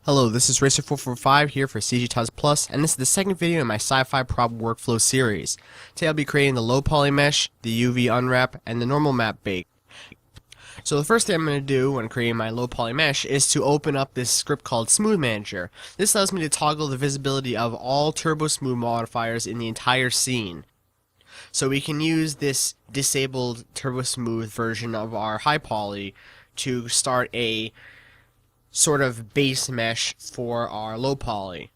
Hello, this is Racer445 here for CG Taz Plus, and this is the second video in my Sci-Fi Prob Workflow series. Today I'll be creating the low poly mesh, the UV unwrap, and the normal map bake. So the first thing I'm going to do when creating my low poly mesh is to open up this script called Smooth Manager. This allows me to toggle the visibility of all turbo smooth modifiers in the entire scene. So we can use this disabled turbo smooth version of our high poly to start a sort of base mesh for our low poly.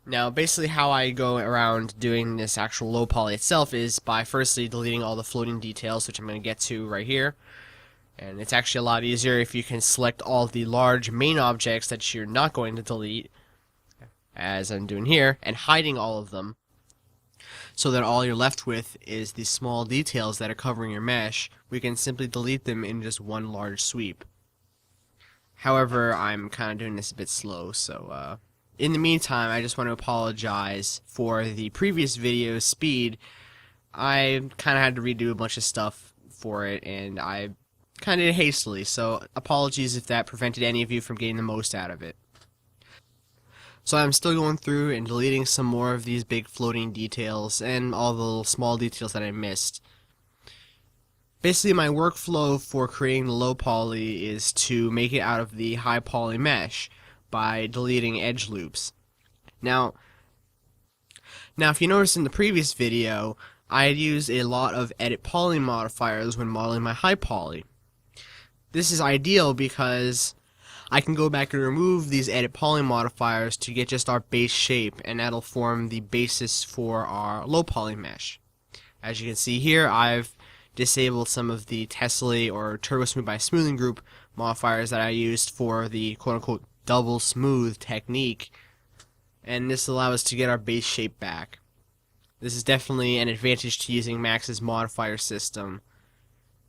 Now basically how I go around doing this actual low poly itself is by firstly deleting all the floating details, which I'm going to get to right here. And it's actually a lot easier if you can select all the large main objects that you're not going to delete, as I'm doing here, and hiding all of them, so that all you're left with is the small details that are covering your mesh. We can simply delete them in just one large sweep. However, I'm kind of doing this a bit slow, so in the meantime, I just want to apologize for the previous video's speed. I kind of had to redo a bunch of stuff for it, and I kind of did it hastily, so apologies if that prevented any of you from getting the most out of it. So I'm still going through and deleting some more of these big floating details and all the little small details that I missed. Basically, my workflow for creating the low poly is to make it out of the high poly mesh by deleting edge loops. Now if you noticed in the previous video, I had used a lot of edit poly modifiers when modeling my high poly. This is ideal because I can go back and remove these edit poly modifiers to get just our base shape, and that'll form the basis for our low poly mesh. As you can see here, I've disabled some of the tessellate or turbo smooth by smoothing group modifiers that I used for the quote-unquote double smooth technique, and this allows us to get our base shape back. This is definitely an advantage to using Max's modifier system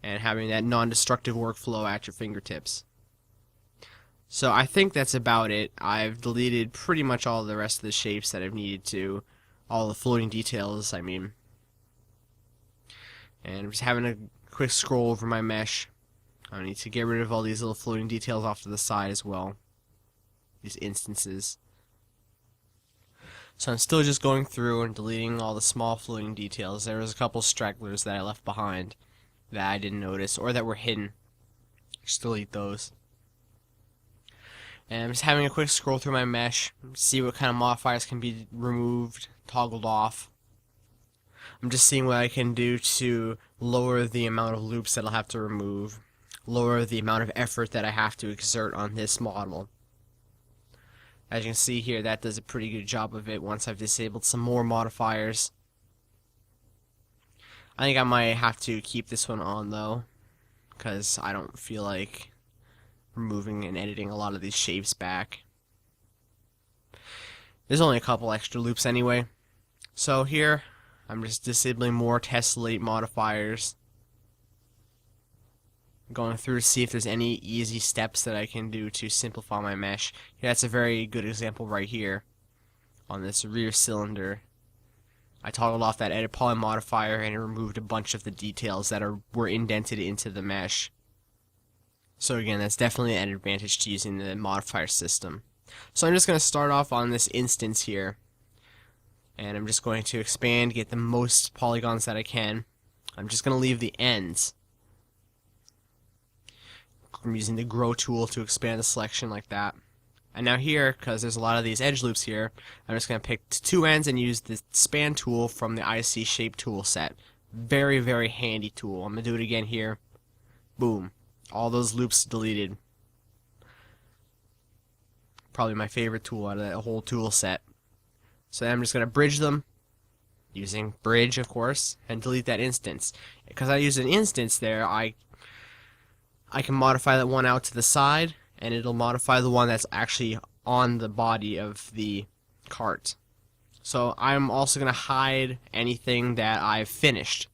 and having that non-destructive workflow at your fingertips. So I think that's about it. I've deleted pretty much all the rest of the shapes that I've needed to, all the floating details, I mean. And I'm just having a quick scroll over my mesh. I need to get rid of all these little floating details off to the side as well. These instances. So I'm still just going through and deleting all the small floating details. There was a couple stragglers that I left behind that I didn't notice or that were hidden. Just delete those. And I'm just having a quick scroll through my mesh, see what kind of modifiers can be removed, toggled off. I'm just seeing what I can do to lower the amount of loops that I'll have to remove, lower the amount of effort that I have to exert on this model. As you can see here, that does a pretty good job of it once I've disabled some more modifiers. I think I might have to keep this one on though, because I don't feel like removing and editing a lot of these shapes back. There's only a couple extra loops anyway. So here, I'm just disabling more tessellate modifiers. Going through to see if there's any easy steps that I can do to simplify my mesh. Yeah, that's a very good example right here on this rear cylinder. I toggled off that edit poly modifier and it removed a bunch of the details that were indented into the mesh. So again, that's definitely an advantage to using the modifier system. So I'm just going to start off on this instance here. And I'm just going to expand, get the most polygons that I can. I'm just going to leave the ends. I'm using the grow tool to expand the selection like that. And now here, because there's a lot of these edge loops here, I'm just going to pick two ends and use the span tool from the IC shape tool set. Very, very handy tool. I'm going to do it again here. Boom. All those loops deleted. Probably my favorite tool out of that whole tool set. So I'm just going to bridge them, using bridge of course, and delete that instance. Because I use an instance there, I can modify that one out to the side, and it'll modify the one that's actually on the body of the cart. So I'm also going to hide anything that I've finished.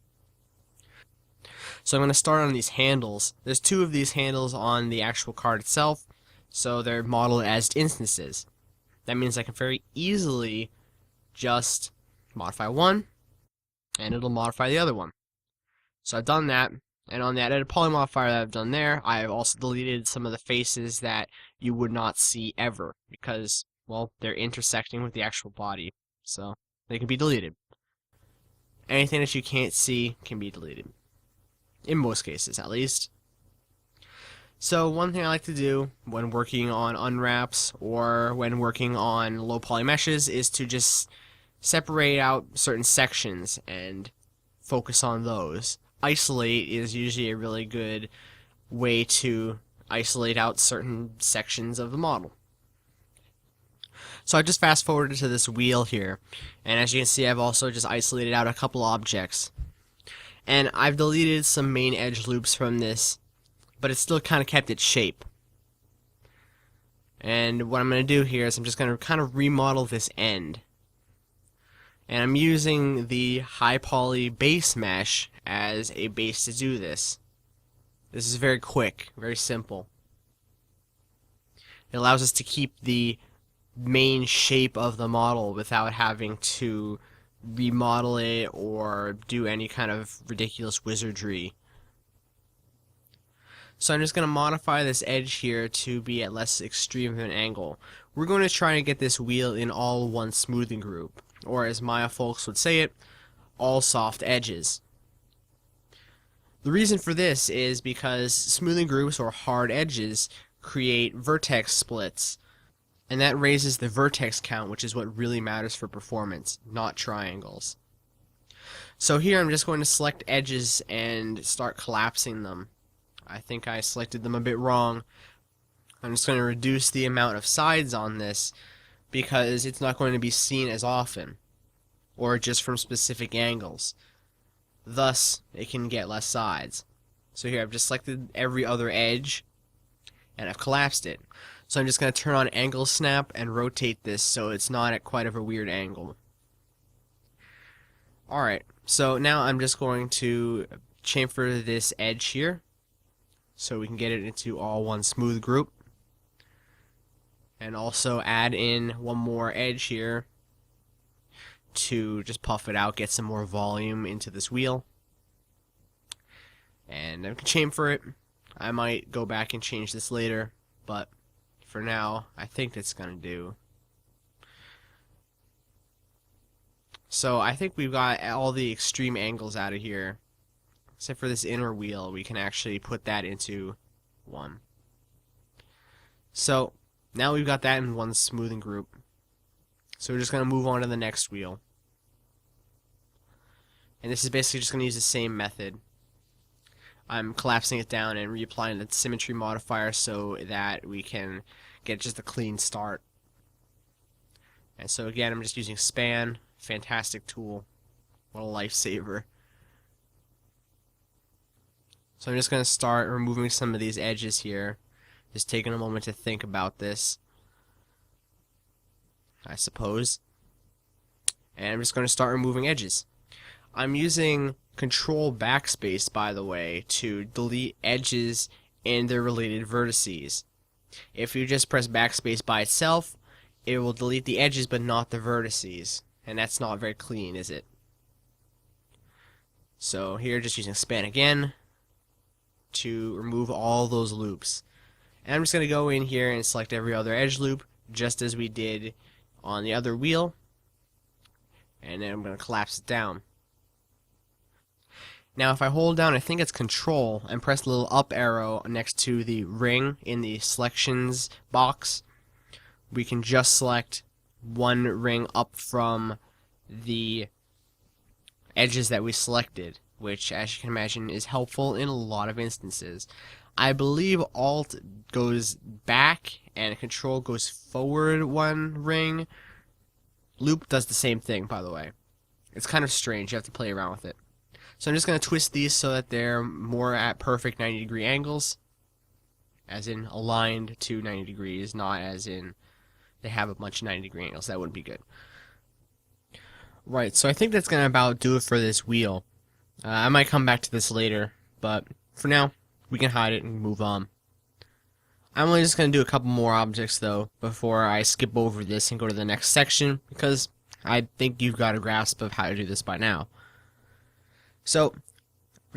So I'm going to start on these handles. There's two of these handles on the actual cart itself, so they're modeled as instances. That means I can very easily just modify one, and it'll modify the other one. So I've done that. And on the edit poly modifier that I've done there, I've also deleted some of the faces that you would not see ever because, well, they're intersecting with the actual body, so they can be deleted. Anything that you can't see can be deleted. In most cases, at least. So one thing I like to do when working on unwraps or when working on low poly meshes is to just separate out certain sections and focus on those. Isolate is usually a really good way to isolate out certain sections of the model. So I just fast forwarded to this wheel here, and as you can see, I've also just isolated out a couple objects. And I've deleted some main edge loops from this, but it still kind of kept its shape. And what I'm going to do here is I'm just going to kind of remodel this end. And I'm using the high poly base mesh as a base to do this. This is very quick, very simple. It allows us to keep the main shape of the model without having to remodel it or do any kind of ridiculous wizardry. So I'm just going to modify this edge here to be at less extreme of an angle. We're going to try and get this wheel in all one smoothing group, or as Maya folks would say it, all soft edges. The reason for this is because smoothing groups or hard edges create vertex splits, and that raises the vertex count, which is what really matters for performance, not triangles. So here I'm just going to select edges and start collapsing them. I think I selected them a bit wrong. I'm just going to reduce the amount of sides on this because it's not going to be seen as often, or just from specific angles. Thus, it can get less sides. So here I've just selected every other edge and I've collapsed it. So I'm just going to turn on angle snap and rotate this so it's not at quite of a weird angle. Alright, so now I'm just going to chamfer this edge here so we can get it into all one smooth group. And also add in one more edge here to just puff it out, get some more volume into this wheel. And I can chamfer it. I might go back and change this later, but for now, I think that's going to do. So I think we've got all the extreme angles out of here. Except for this inner wheel, we can actually put that into one. So now we've got that in one smoothing group. So we're just going to move on to the next wheel. And this is basically just going to use the same method. I'm collapsing it down and reapplying the symmetry modifier so that we can get just a clean start. And so again, I'm just using span. Fantastic tool. What a lifesaver. So I'm just going to start removing some of these edges here. Just taking a moment to think about this, I suppose. And I'm just going to start removing edges. I'm using Control Backspace, by the way, to delete edges and their related vertices. If you just press Backspace by itself, it will delete the edges but not the vertices. And that's not very clean, is it? So here, just using span again to remove all those loops. And I'm just going to go in here and select every other edge loop, just as we did on the other wheel. And then I'm going to collapse it down. Now if I hold down, I think it's Control, and press the little up arrow next to the ring in the selections box, we can just select one ring up from the edges that we selected, which, as you can imagine, is helpful in a lot of instances. I believe Alt goes back and Control goes forward one ring. Loop does the same thing, by the way. It's kind of strange. You have to play around with it. So I'm just going to twist these so that they're more at perfect 90-degree angles, as in aligned to 90 degrees, not as in they have a bunch of 90-degree angles. That wouldn't be good. Right, so I think that's going to about do it for this wheel. I might come back to this later, but for now, we can hide it and move on. I'm only just going to do a couple more objects, though, before I skip over this and go to the next section, because I think you've got a grasp of how to do this by now. So,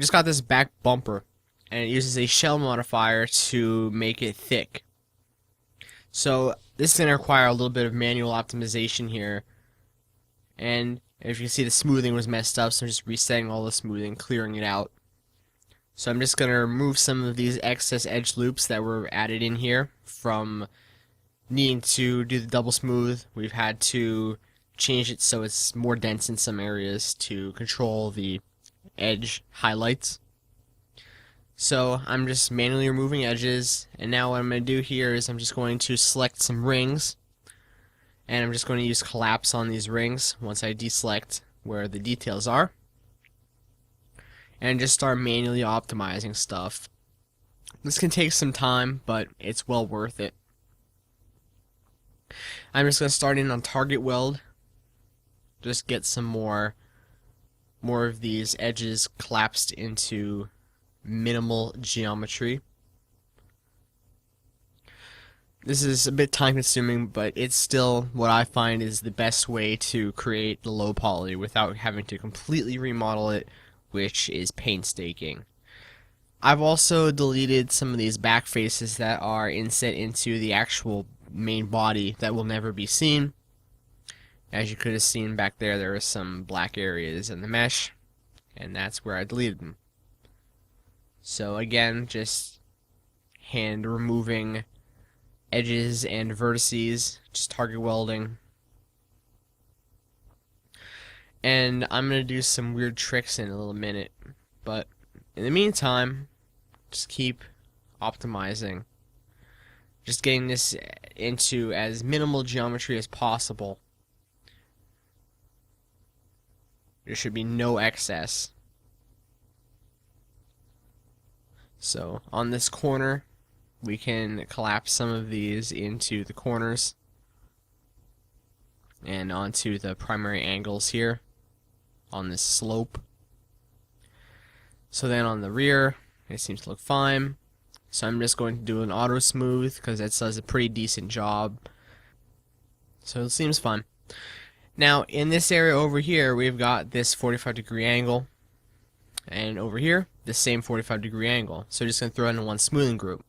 We just got this back bumper, and it uses a shell modifier to make it thick. So this is going to require a little bit of manual optimization here. And if you can see, the smoothing was messed up, so I'm just resetting all the smoothing, clearing it out. So I'm just going to remove some of these excess edge loops that were added in here from needing to do the double smooth. We've had to change it so it's more dense in some areas to control the edge highlights. So I'm just manually removing edges, and now what I'm going to do here is I'm just going to select some rings, and I'm just going to use collapse on these rings once I deselect where the details are, and just start manually optimizing stuff. This can take some time, but it's well worth it. I'm just going to start in on target weld, just get some more of these edges collapsed into minimal geometry. This is a bit time consuming, but it's still what I find is the best way to create the low poly without having to completely remodel it, which is painstaking. I've also deleted some of these back faces that are inset into the actual main body that will never be seen. As you could have seen back there, there were some black areas in the mesh, and that's where I deleted them. So again, just hand removing edges and vertices, just target welding. And I'm going to do some weird tricks in a little minute, but in the meantime, just keep optimizing. Just getting this into as minimal geometry as possible. There should be no excess. So on this corner, we can collapse some of these into the corners and onto the primary angles here on this slope. So then on the rear, it seems to look fine. So I'm just going to do an auto smooth because it does a pretty decent job. So it seems fun. Now in this area over here, we've got this 45-degree angle, and over here, the same 45-degree angle. So just going to throw it in one smoothing group.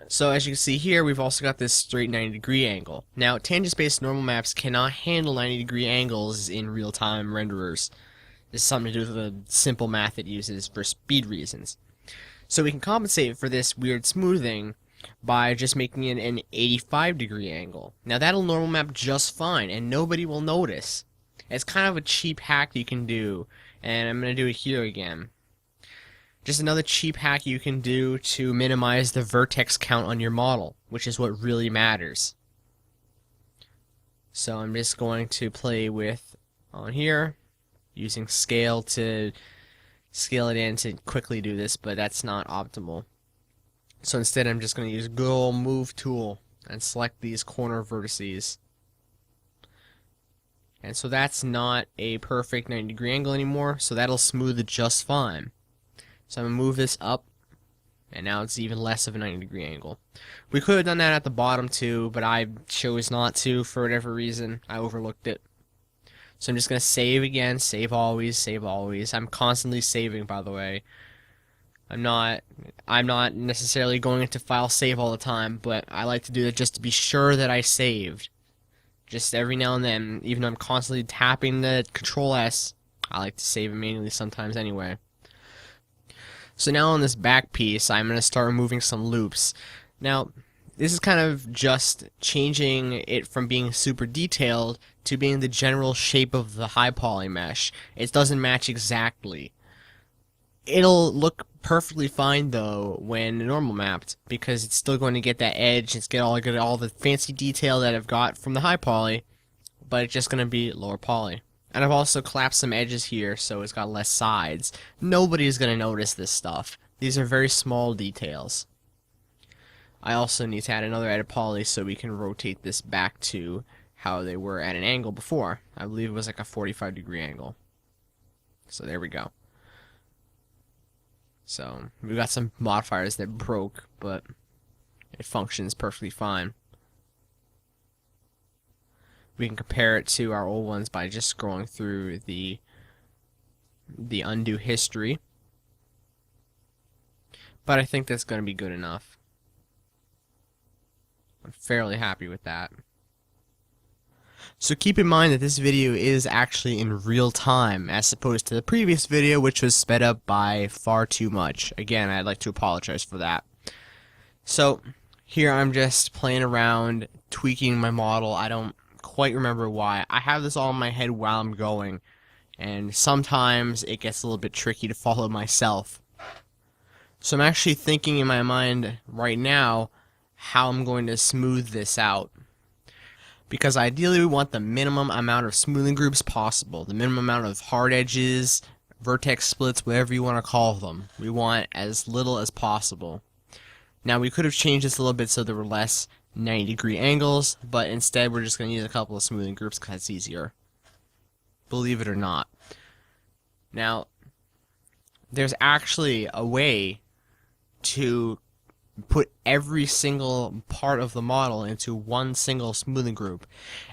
So as you can see here, we've also got this straight 90-degree angle. Now, tangent-based normal maps cannot handle 90-degree angles in real-time renderers. This is something to do with the simple math it uses for speed reasons. So we can compensate for this weird smoothing by just making it an 85-degree angle. Now that'll normal map just fine, and nobody will notice. It's kind of a cheap hack you can do, and I'm going to do it here again. Just another cheap hack you can do to minimize the vertex count on your model, which is what really matters. So I'm just going to play with on here, using scale to scale it in to quickly do this, but that's not optimal. So instead I'm just going to use good old move tool and select these corner vertices. And so that's not a perfect 90-degree angle anymore, so that'll smooth it just fine. So I'm going to move this up, and now it's even less of a 90-degree angle. We could have done that at the bottom too, but I chose not to for whatever reason. I overlooked it. So I'm just going to save again, save always, save always. I'm constantly saving, by the way. I'm not necessarily going into file save all the time, but I like to do that just to be sure that I saved. Just every now and then, even though I'm constantly tapping the Control S, I like to save it manually sometimes anyway. So now on this back piece, I'm going to start removing some loops. Now, this is kind of just changing it from being super detailed to being the general shape of the high poly mesh. It doesn't match exactly. It'll look perfectly fine though when normal mapped, because it's still going to get that edge, it's get all the fancy detail that I've got from the high poly, but it's just going to be lower poly. And I've also collapsed some edges here so it's got less sides. Nobody's going to notice this stuff. These are very small details. I also need to add another edit poly so we can rotate this back to how they were at an angle before. I believe it was like a 45-degree angle. So there we go. So we've got some modifiers that broke, but it functions perfectly fine. We can compare it to our old ones by just scrolling through the undo history. but I think that's going to be good enough. I'm fairly happy with that. So keep in mind that this video is actually in real time as opposed to the previous video, which was sped up by far too much. Again, I'd like to apologize for that. So here I'm just playing around, tweaking my model. I don't quite remember why. I have this all in my head while I'm going, and sometimes it gets a little bit tricky to follow myself. So I'm actually thinking in my mind right now how I'm going to smooth this out. Because ideally we want the minimum amount of smoothing groups possible, the minimum amount of hard edges, vertex splits, whatever you want to call them. We want as little as possible. Now we could have changed this a little bit so there were less 90-degree angles, but instead we're just going to use a couple of smoothing groups because it's easier. Believe it or not. Now, there's actually a way to put every single part of the model into one single smoothing group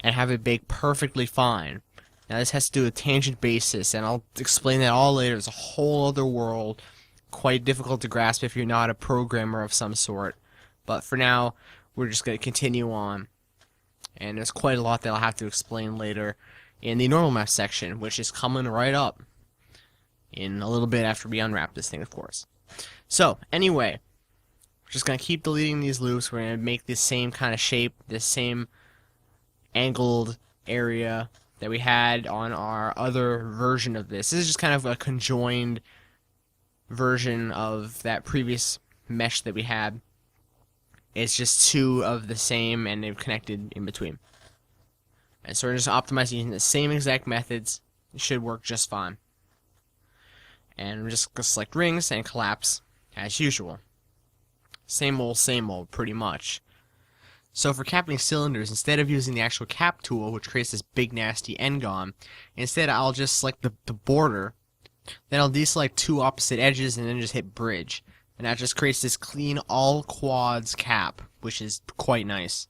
and have it bake perfectly fine. Now this has to do with tangent basis, and I'll explain that all later. It's a whole other world, quite difficult to grasp if you're not a programmer of some sort. But for now, we're just going to continue on. And there's quite a lot that I'll have to explain later in the normal map section, which is coming right up in a little bit after we unwrap this thing, of course. So, anyway, we're just going to keep deleting these loops. We're going to make this same kind of shape, this same angled area that we had on our other version of this. This is just kind of a conjoined version of that previous mesh that we had. It's just two of the same and they've connected in between. And so we're just optimizing using the same exact methods. It should work just fine. And we're just going to select rings and collapse as usual. Same old, pretty much. So for capping cylinders, instead of using the actual cap tool, which creates this big nasty n-gon, instead I'll just select the border, then I'll deselect two opposite edges and then just hit bridge. And that just creates this clean all quads cap, which is quite nice.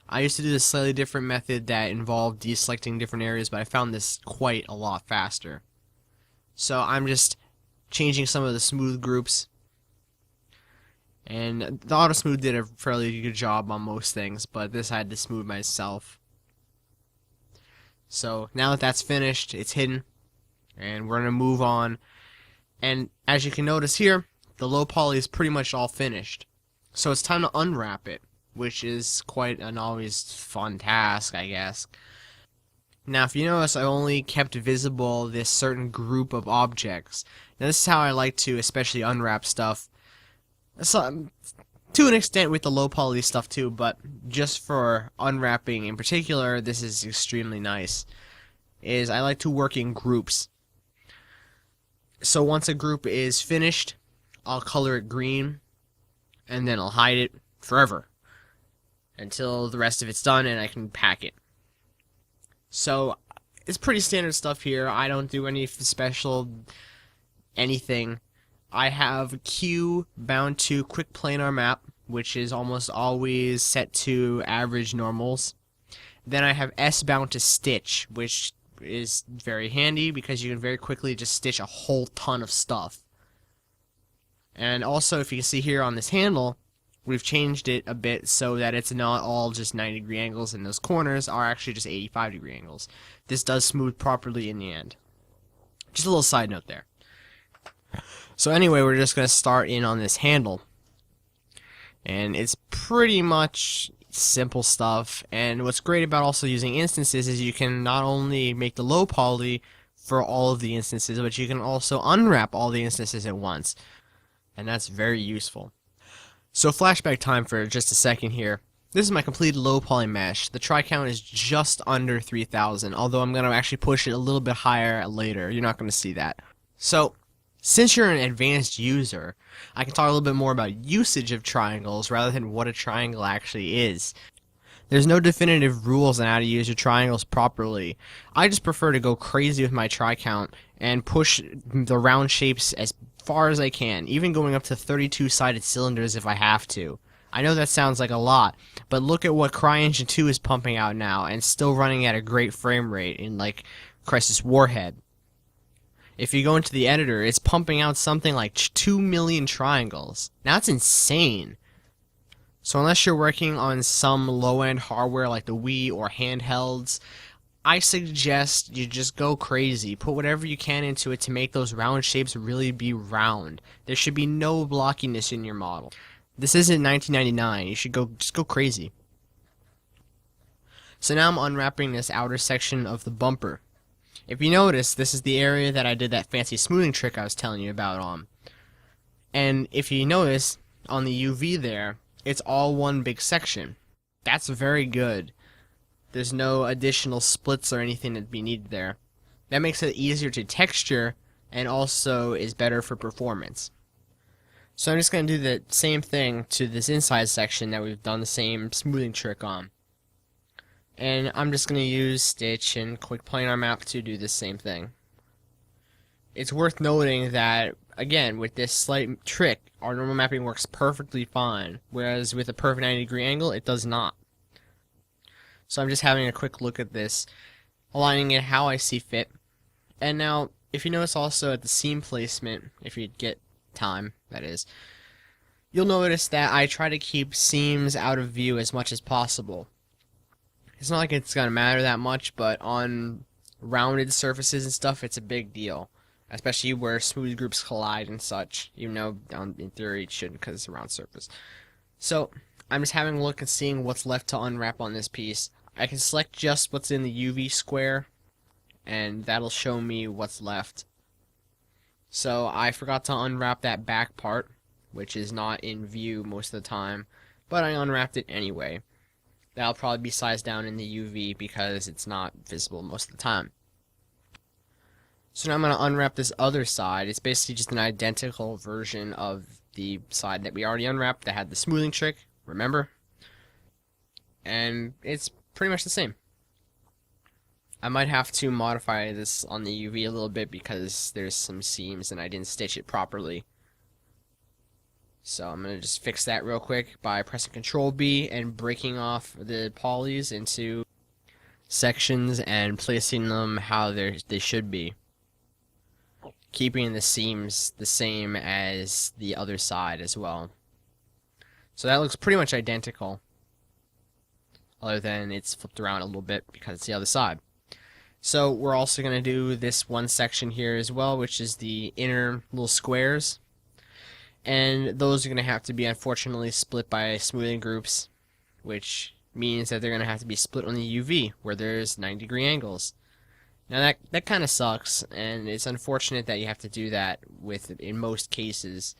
I used to do this slightly different method that involved deselecting different areas, but I found this quite a lot faster. So I'm just changing some of the smooth groups. And the auto smooth did a fairly good job on most things, but this I had to smooth myself. So now that that's finished, it's hidden, and we're going to move on. And as you can notice here, the low poly is pretty much all finished. So it's time to unwrap it, which is quite an always fun task, I guess. Now if you notice, I only kept visible this certain group of objects. Now this is how I like to especially unwrap stuff. So, to an extent with the low poly stuff too, but just for unwrapping in particular, this is extremely nice. Is I like to work in groups. So once a group is finished, I'll color it green, and then I'll hide it forever until the rest of it's done and I can pack it. So it's pretty standard stuff here. I don't do any special anything. I have Q bound to quick planar map, which is almost always set to average normals. Then I have S bound to stitch, which is very handy because you can very quickly just stitch a whole ton of stuff. And also, if you can see here on this handle, we've changed it a bit so that it's not all just 90-degree angles, and those corners are actually just 85-degree angles. This does smooth properly in the end. Just a little side note there. So anyway, we're just going to start in on this handle. And it's pretty much simple stuff. And what's great about also using instances is you can not only make the low poly for all of the instances, but you can also unwrap all the instances at once. And that's very useful. So flashback time for just a second here. This is my completed low poly mesh. The try count is just under 3,000, although I'm going to actually push it a little bit higher later. You're not going to see that. So since you're an advanced user, I can talk a little bit more about usage of triangles rather than what a triangle actually is. There's no definitive rules on how to use your triangles properly. I just prefer to go crazy with my try count and push the round shapes as far as I can, even going up to 32-sided cylinders if I have to. I know that sounds like a lot, but look at what CryEngine 2 is pumping out now and still running at a great frame rate in like Crisis Warhead. If you go into the editor, it's pumping out something like 2 million triangles. Now that's insane. So unless you're working on some low-end hardware like the Wii or handhelds, I suggest you just go crazy. Put whatever you can into it to make those round shapes really be round. There should be no blockiness in your model. This isn't 1999. You should just go crazy. So now I'm unwrapping this outer section of the bumper. If you notice, this is the area that I did that fancy smoothing trick I was telling you about on. And if you notice, on the UV there, it's all one big section. That's very good. There's no additional splits or anything that be needed there. That makes it easier to texture and also is better for performance. So I'm just going to do the same thing to this inside section that we've done the same smoothing trick on. And I'm just going to use Stitch and Quick Planar Map to do the same thing. It's worth noting that, again, with this slight trick, our normal mapping works perfectly fine, whereas with a perfect 90-degree angle, it does not. So I'm just having a quick look at this, aligning it how I see fit. And now, if you notice also at the seam placement, if you get time, that is, you'll notice that I try to keep seams out of view as much as possible. It's not like it's going to matter that much, but on rounded surfaces and stuff, it's a big deal. Especially where smooth groups collide and such. Even though, in theory, it shouldn't because it's a round surface. So, I'm just having a look and seeing what's left to unwrap on this piece. I can select just what's in the UV square, and that'll show me what's left. So, I forgot to unwrap that back part, which is not in view most of the time, but I unwrapped it anyway. That'll probably be sized down in the UV because it's not visible most of the time. So now I'm going to unwrap this other side. It's basically just an identical version of the side that we already unwrapped that had the smoothing trick, remember? And it's pretty much the same. I might have to modify this on the UV a little bit because there's some seams and I didn't stitch it properly. So I'm going to just fix that real quick by pressing Ctrl B and breaking off the polys into sections and placing them how they should be. Keeping the seams the same as the other side as well. So that looks pretty much identical. Other than it's flipped around a little bit because it's the other side. So we're also going to do this one section here as well, which is the inner little squares. And those are going to have to be unfortunately split by smoothing groups, which means that they're going to have to be split on the UV, where there's 90-degree angles. Now that kind of sucks, and it's unfortunate that you have to do that in most cases.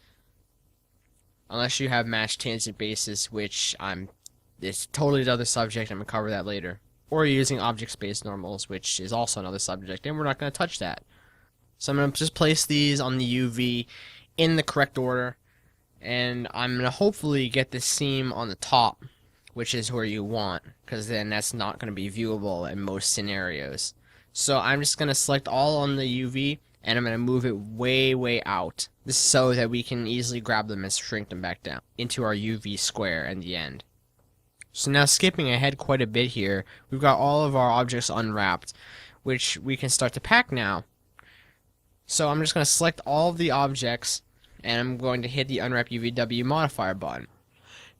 Unless you have matched tangent bases, which it's totally another subject, I'm going to cover that later. Or you're using object space normals, which is also another subject, and we're not going to touch that. So I'm going to just place these on the UV in the correct order, and I'm going to hopefully get the seam on the top, which is where you want, because then that's not going to be viewable in most scenarios. So I'm just going to select all on the UV, and I'm going to move it way, way out. This is so that we can easily grab them and shrink them back down into our UV square in the end. So now skipping ahead quite a bit here, we've got all of our objects unwrapped, which we can start to pack now. So I'm just going to select all of the objects, and I'm going to hit the Unwrap UVW modifier button.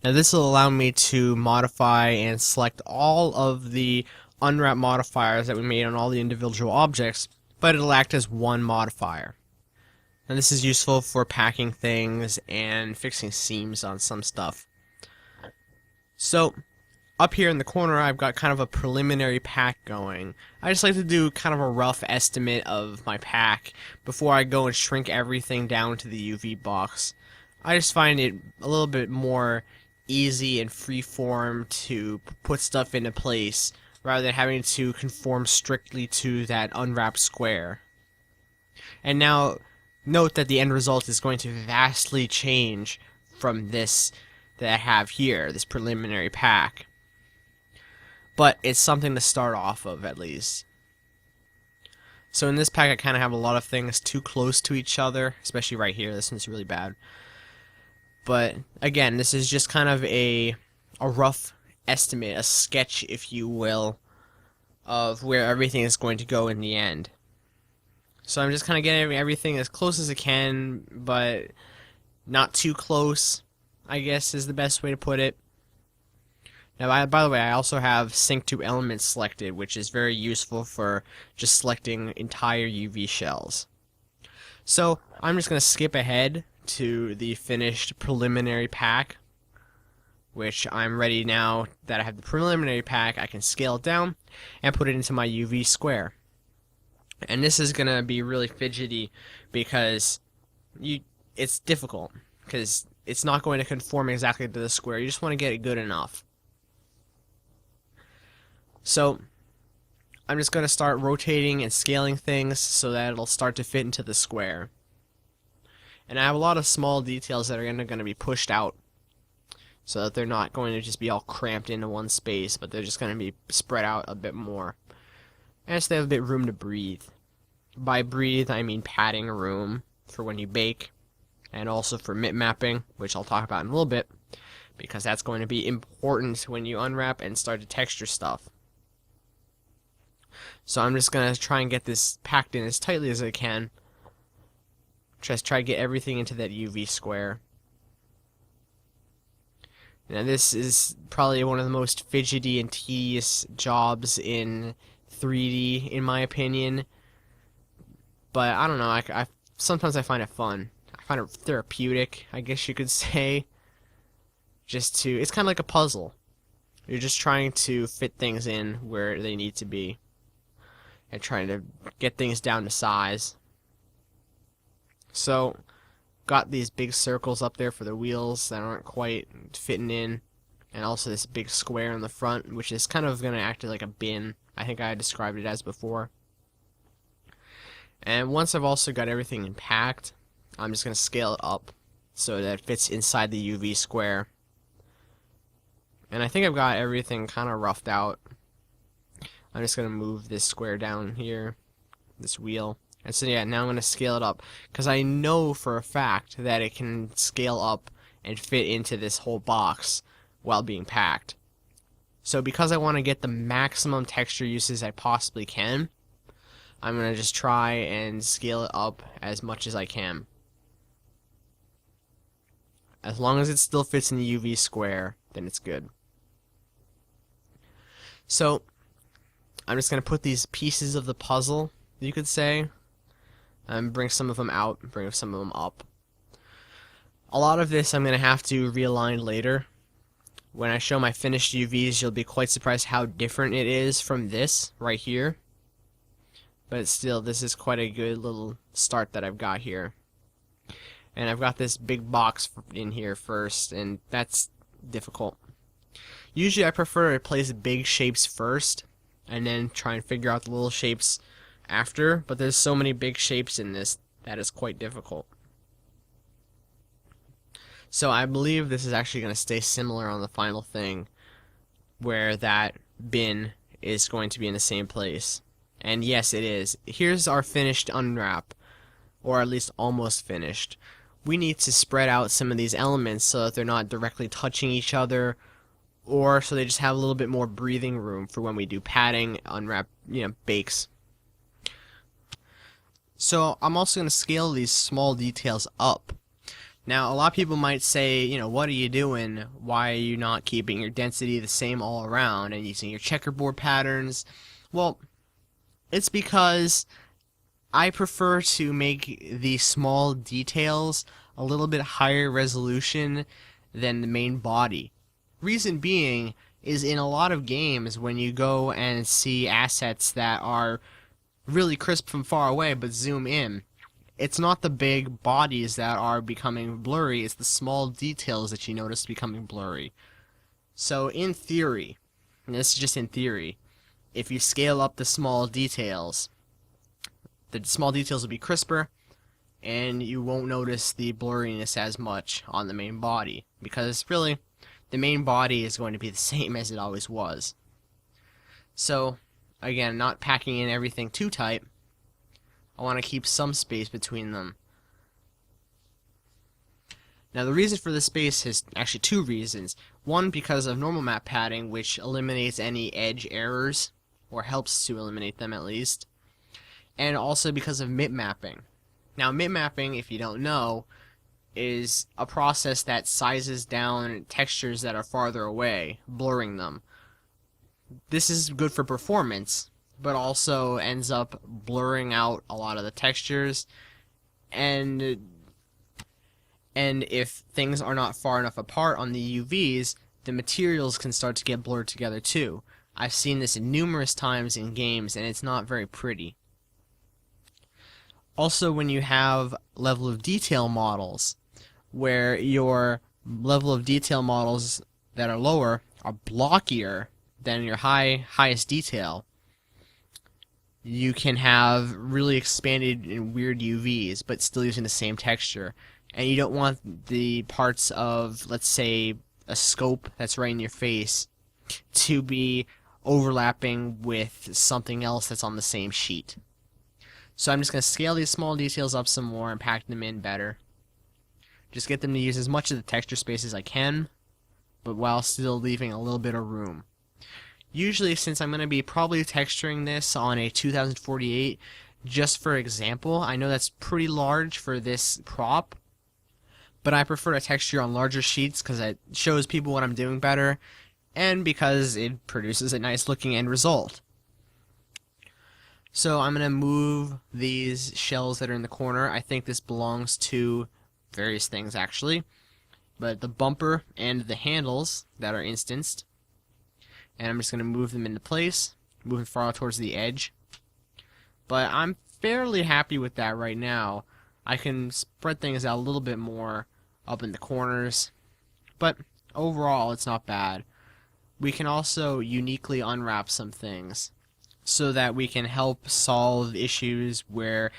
Now this will allow me to modify and select all of the unwrap modifiers that we made on all the individual objects, but it'll act as one modifier. And this is useful for packing things and fixing seams on some stuff. So, up here in the corner I've got kind of a preliminary pack going. I just like to do kind of a rough estimate of my pack before I go and shrink everything down to the UV box. I just find it a little bit more easy and free-form to put stuff into place rather than having to conform strictly to that unwrapped square. And now, note that the end result is going to vastly change from this that I have here, this preliminary pack. But it's something to start off of, at least. So in this pack I kind of have a lot of things too close to each other, especially right here. This one's really bad. But again, this is just kind of a rough estimate, a sketch, if you will, of where everything is going to go in the end. So I'm just kind of getting everything as close as I can, but not too close, I guess is the best way to put it. Now, by the way, I also have sync to elements selected, which is very useful for just selecting entire UV shells. So I'm just going to skip ahead to the finished preliminary pack, which I'm ready now that I have the preliminary pack. I can scale it down and put it into my UV square. And this is going to be really fidgety because it's difficult because it's not going to conform exactly to the square. You just want to get it good enough. So I'm just going to start rotating and scaling things so that it'll start to fit into the square. And I have a lot of small details that are going to be pushed out so that they're not going to just be all cramped into one space, but they're just going to be spread out a bit more. And so they have a bit of room to breathe. By breathe, I mean padding a room for when you bake, and also for mapping, which I'll talk about in a little bit, because that's going to be important when you unwrap and start to texture stuff. So I'm just going to try and get this packed in as tightly as I can. Just try to get everything into that UV square. Now this is probably one of the most fidgety and tedious jobs in 3D, in my opinion. But I don't know, I sometimes I find it fun. I find it therapeutic, I guess you could say. It's kind of like a puzzle. You're just trying to fit things in where they need to be. And trying to get things down to size. So, got these big circles up there for the wheels that aren't quite fitting in. And also this big square in the front, which is kind of going to act like a bin. I think I described it as before. And once I've also got everything packed, I'm just going to scale it up so that it fits inside the UV square. And I think I've got everything kind of roughed out. I'm just going to move this square down here, this wheel. And so yeah, now I'm going to scale it up, because I know for a fact that it can scale up and fit into this whole box while being packed. So because I want to get the maximum texture uses I possibly can, I'm going to just try and scale it up as much as I can. As long as it still fits in the UV square, then it's good. So I'm just going to put these pieces of the puzzle, you could say, and bring some of them out, bring some of them up. A lot of this I'm going to have to realign later. When I show my finished UVs, you'll be quite surprised how different it is from this right here. But still, this is quite a good little start that I've got here. And I've got this big box in here first, and that's difficult. Usually I prefer to place big shapes first, and then try and figure out the little shapes after, but there's so many big shapes in this that is quite difficult. So I believe this is actually going to stay similar on the final thing, where that bin is going to be in the same place. And yes, it is. Here's our finished unwrap, or at least almost finished. We need to spread out some of these elements so that they're not directly touching each other, or so they just have a little bit more breathing room for when we do padding, unwrap, bakes. So I'm also going to scale these small details up. Now, a lot of people might say, what are you doing? Why are you not keeping your density the same all around and using your checkerboard patterns? Well, it's because I prefer to make the small details a little bit higher resolution than the main body. Reason being is in a lot of games when you go and see assets that are really crisp from far away but zoom in, it's not the big bodies that are becoming blurry, it's the small details that you notice becoming blurry. So in theory, and this is just in theory, if you scale up the small details will be crisper, and you won't notice the blurriness as much on the main body, because really, the main body is going to be the same as it always was. So, again, not packing in everything too tight, I want to keep some space between them. Now the reason for this space is actually two reasons. One, because of normal map padding, which eliminates any edge errors, or helps to eliminate them at least. and also because of mip mapping. Now, mip mapping, if you don't know, is a process that sizes down textures that are farther away, blurring them. This is good for performance, but also ends up blurring out a lot of the textures, and if things are not far enough apart on the UVs, the materials can start to get blurred together too. I've seen this numerous times in games, and it's not very pretty. Also, when you have level of detail models, where your level of detail models that are lower are blockier than your highest detail, you can have really expanded and weird UVs, but still using the same texture. And you don't want the parts of, let's say, a scope that's right in your face to be overlapping with something else that's on the same sheet. So I'm just going to scale these small details up some more and pack them in better. Just get them to use as much of the texture space as I can, but while still leaving a little bit of room. Usually, since I'm going to be probably texturing this on a 2048, just for example, I know that's pretty large for this prop, but I prefer to texture on larger sheets because it shows people what I'm doing better, and because it produces a nice looking end result. So I'm going to move these shells that are in the corner. I think this belongs to various things actually, but the bumper and the handles that are instanced, and I'm just going to move them into place, moving far towards the edge. But I'm fairly happy with that right now. I can spread things out a little bit more up in the corners, but overall it's not bad. We can also uniquely unwrap some things so that we can help solve issues where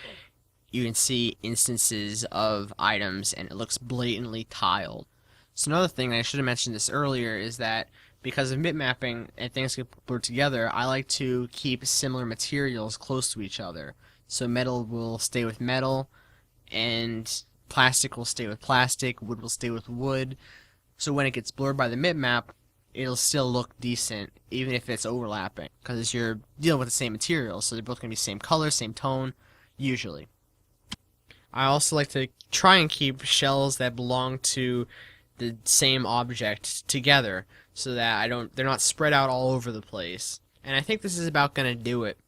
you can see instances of items and it looks blatantly tiled. So another thing, and I should have mentioned this earlier, is that because of mip mapping and things get blurred together, I like to keep similar materials close to each other. So metal will stay with metal, and plastic will stay with plastic, wood will stay with wood. So when it gets blurred by the mip map, it'll still look decent, even if it's overlapping, because you're dealing with the same materials, so they're both going to be same color, same tone, usually. I also like to try and keep shells that belong to the same object together, so that they're not spread out all over the place. And I think this is about going to do it.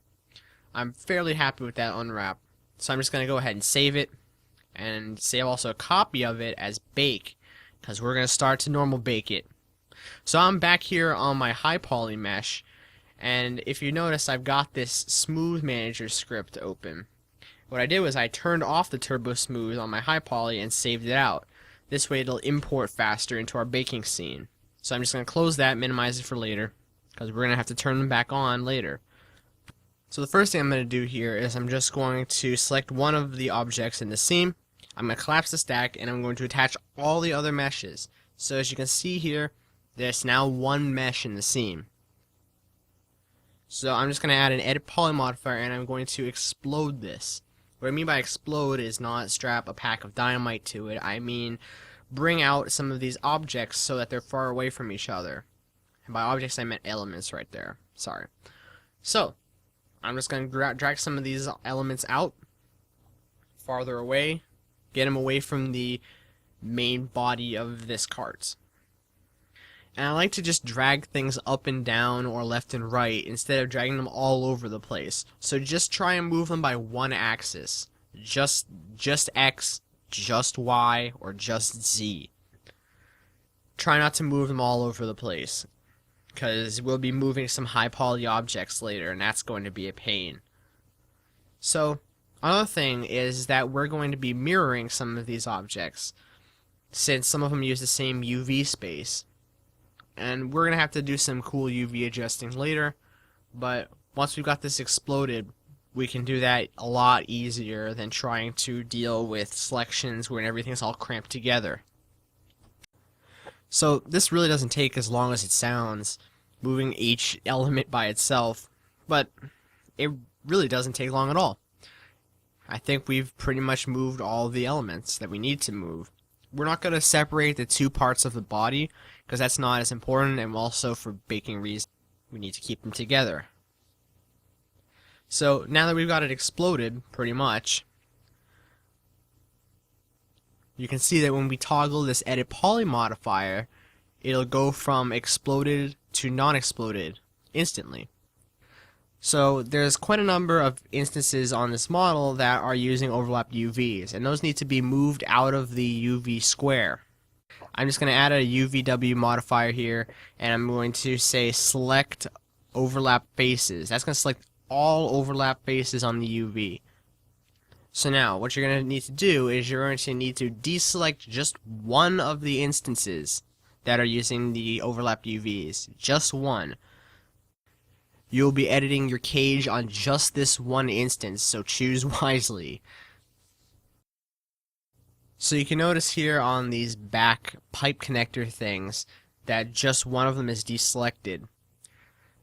I'm fairly happy with that unwrap, so I'm just going to go ahead and save it, and save also a copy of it as bake, because we're going to start to normal bake it. So I'm back here on my high poly mesh, and if you notice, I've got this smooth manager script open. What I did was I turned off the turbo smooth on my high poly and saved it out. This way it'll import faster into our baking scene. So I'm just going to close that, minimize it for later, because we're going to have to turn them back on later. So the first thing I'm going to do here is I'm just going to select one of the objects in the seam. I'm going to collapse the stack, and I'm going to attach all the other meshes. So as you can see here, there's now one mesh in the seam. So I'm just going to add an edit poly modifier, and I'm going to explode this. What I mean by explode is not strap a pack of dynamite to it. I mean bring out some of these objects so that they're far away from each other. And by objects I meant elements right there. Sorry. So I'm just going to drag some of these elements out farther away. Get them away from the main body of this cart. And I like to just drag things up and down or left and right instead of dragging them all over the place. So just try and move them by one axis. Just X, just Y, or just Z. Try not to move them all over the place, because we'll be moving some high poly objects later, and that's going to be a pain. So another thing is that we're going to be mirroring some of these objects, since some of them use the same UV space. And we're going to have to do some cool UV adjusting later, but once we've got this exploded, we can do that a lot easier than trying to deal with selections where everything's all cramped together. So this really doesn't take as long as it sounds, moving each element by itself, but it really doesn't take long at all. I think we've pretty much moved all the elements that we need to move. We're not going to separate the two parts of the body, because that's not as important, and also for baking reasons, we need to keep them together. So now that we've got it exploded, pretty much, you can see that when we toggle this edit poly modifier, it'll go from exploded to non-exploded instantly. So there's quite a number of instances on this model that are using overlapped UVs, and those need to be moved out of the UV square. I'm just going to add a UVW modifier here, and I'm going to say select overlap faces. That's going to select all overlap faces on the UV. So now what you're going to need to do is you're going to need to deselect just one of the instances that are using the overlapped UVs. Just one. You'll be editing your cage on just this one instance, so choose wisely. So you can notice here on these back pipe connector things that just one of them is deselected.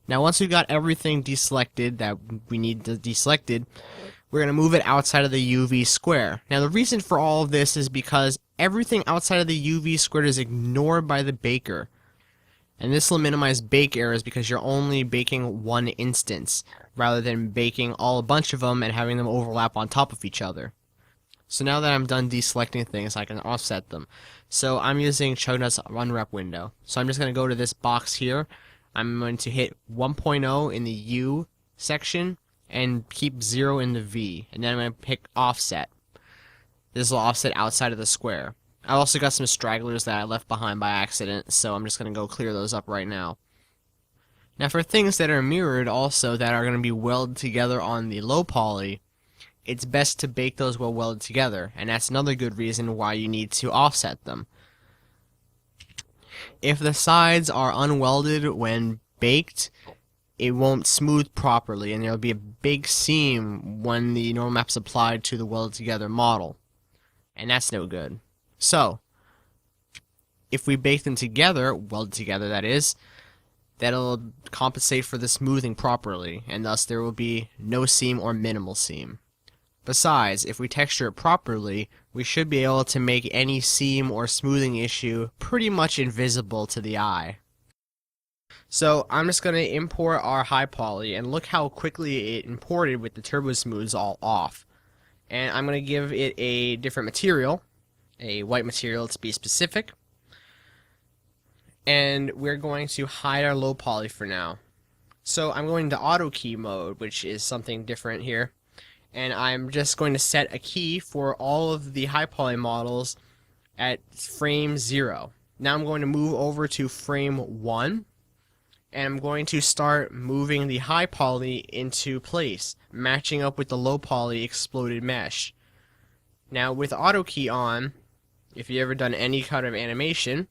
Now once we've got everything deselected that we need deselected, we're going to move it outside of the UV square. Now the reason for all of this is because everything outside of the UV square is ignored by the baker. And this will minimize bake errors because you're only baking one instance, rather than baking a bunch of them and having them overlap on top of each other. So now that I'm done deselecting things, I can offset them. So I'm using Chognut's unwrap window. So I'm just going to go to this box here. I'm going to hit 1.0 in the U section and keep 0 in the V. And then I'm going to pick offset. This will offset outside of the square. I also got some stragglers that I left behind by accident, so I'm just going to go clear those up right now. Now for things that are mirrored also that are going to be welded together on the low poly, it's best to bake those well welded together, and that's another good reason why you need to offset them. If the sides are unwelded when baked, it won't smooth properly, and there will be a big seam when the normal map's applied to the welded together model, and that's no good. So, if we bake them together, welded together that is, that'll compensate for the smoothing properly, and thus there will be no seam or minimal seam. Besides, if we texture it properly, we should be able to make any seam or smoothing issue pretty much invisible to the eye. So I'm just going to import our high poly, and look how quickly it imported with the turbo smooths all off. And I'm going to give it a different material. A white material to be specific, and we're going to hide our low poly for now. So I'm going to auto key mode, which is something different here, and I'm just going to set a key for all of the high poly models at frame 0. Now I'm going to move over to frame 1, and I'm going to start moving the high poly into place, matching up with the low poly exploded mesh. Now with auto key on, if you've ever done any kind of animation,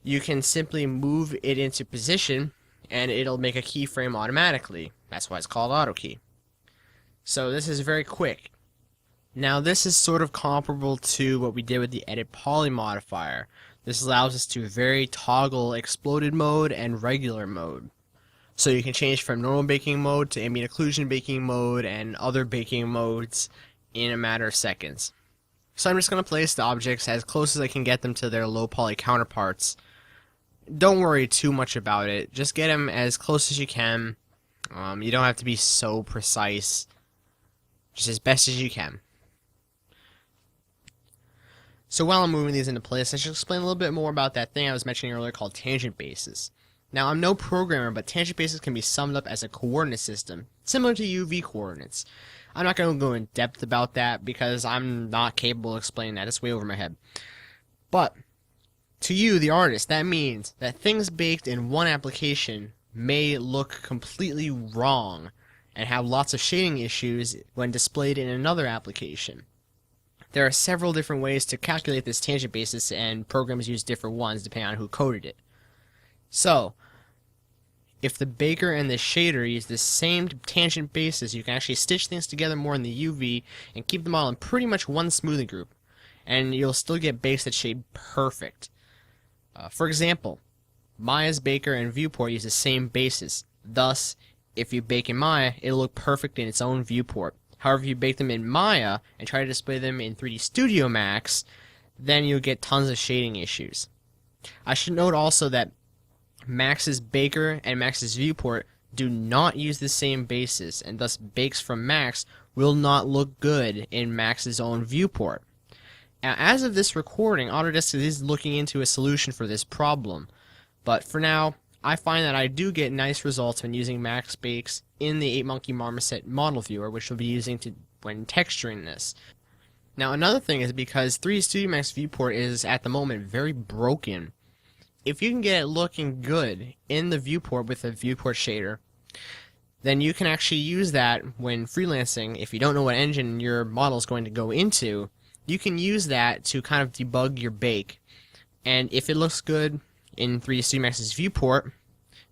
you can simply move it into position and it'll make a keyframe automatically. That's why it's called auto key. So this is very quick. Now this is sort of comparable to what we did with the edit poly modifier. This allows us to vary toggle exploded mode and regular mode. So you can change from normal baking mode to ambient occlusion baking mode and other baking modes in a matter of seconds. So I'm just going to place the objects as close as I can get them to their low poly counterparts. Don't worry too much about it. Just get them as close as you can. You don't have to be so precise. Just as best as you can. So while I'm moving these into place, I should explain a little bit more about that thing I was mentioning earlier called tangent bases. Now I'm no programmer, but tangent bases can be summed up as a coordinate system, similar to UV coordinates. I'm not going to go in depth about that because I'm not capable of explaining that. It's way over my head. But to you, the artist, that means that things baked in one application may look completely wrong and have lots of shading issues when displayed in another application. There are several different ways to calculate this tangent basis, and programs use different ones depending on who coded it. So, if the baker and the shader use the same tangent basis, you can actually stitch things together more in the UV and keep them all in pretty much one smoothing group, and you'll still get bakes that shade perfect. For example, Maya's baker and viewport use the same basis. Thus, if you bake in Maya, it'll look perfect in its own viewport. However, if you bake them in Maya and try to display them in 3D Studio Max, then you'll get tons of shading issues. I should note also that Max's baker and Max's viewport do not use the same basis, and thus bakes from Max will not look good in Max's own viewport. Now, as of this recording, Autodesk is looking into a solution for this problem, but for now, I find that I do get nice results when using Max bakes in the 8Monkey Marmoset model viewer, which we'll be using when texturing this. Now, another thing is because 3D Studio Max viewport is at the moment very broken. If you can get it looking good in the viewport with a viewport shader, then you can actually use that when freelancing. If you don't know what engine your model is going to go into, you can use that to kind of debug your bake. And if it looks good in 3D Studio Max's viewport,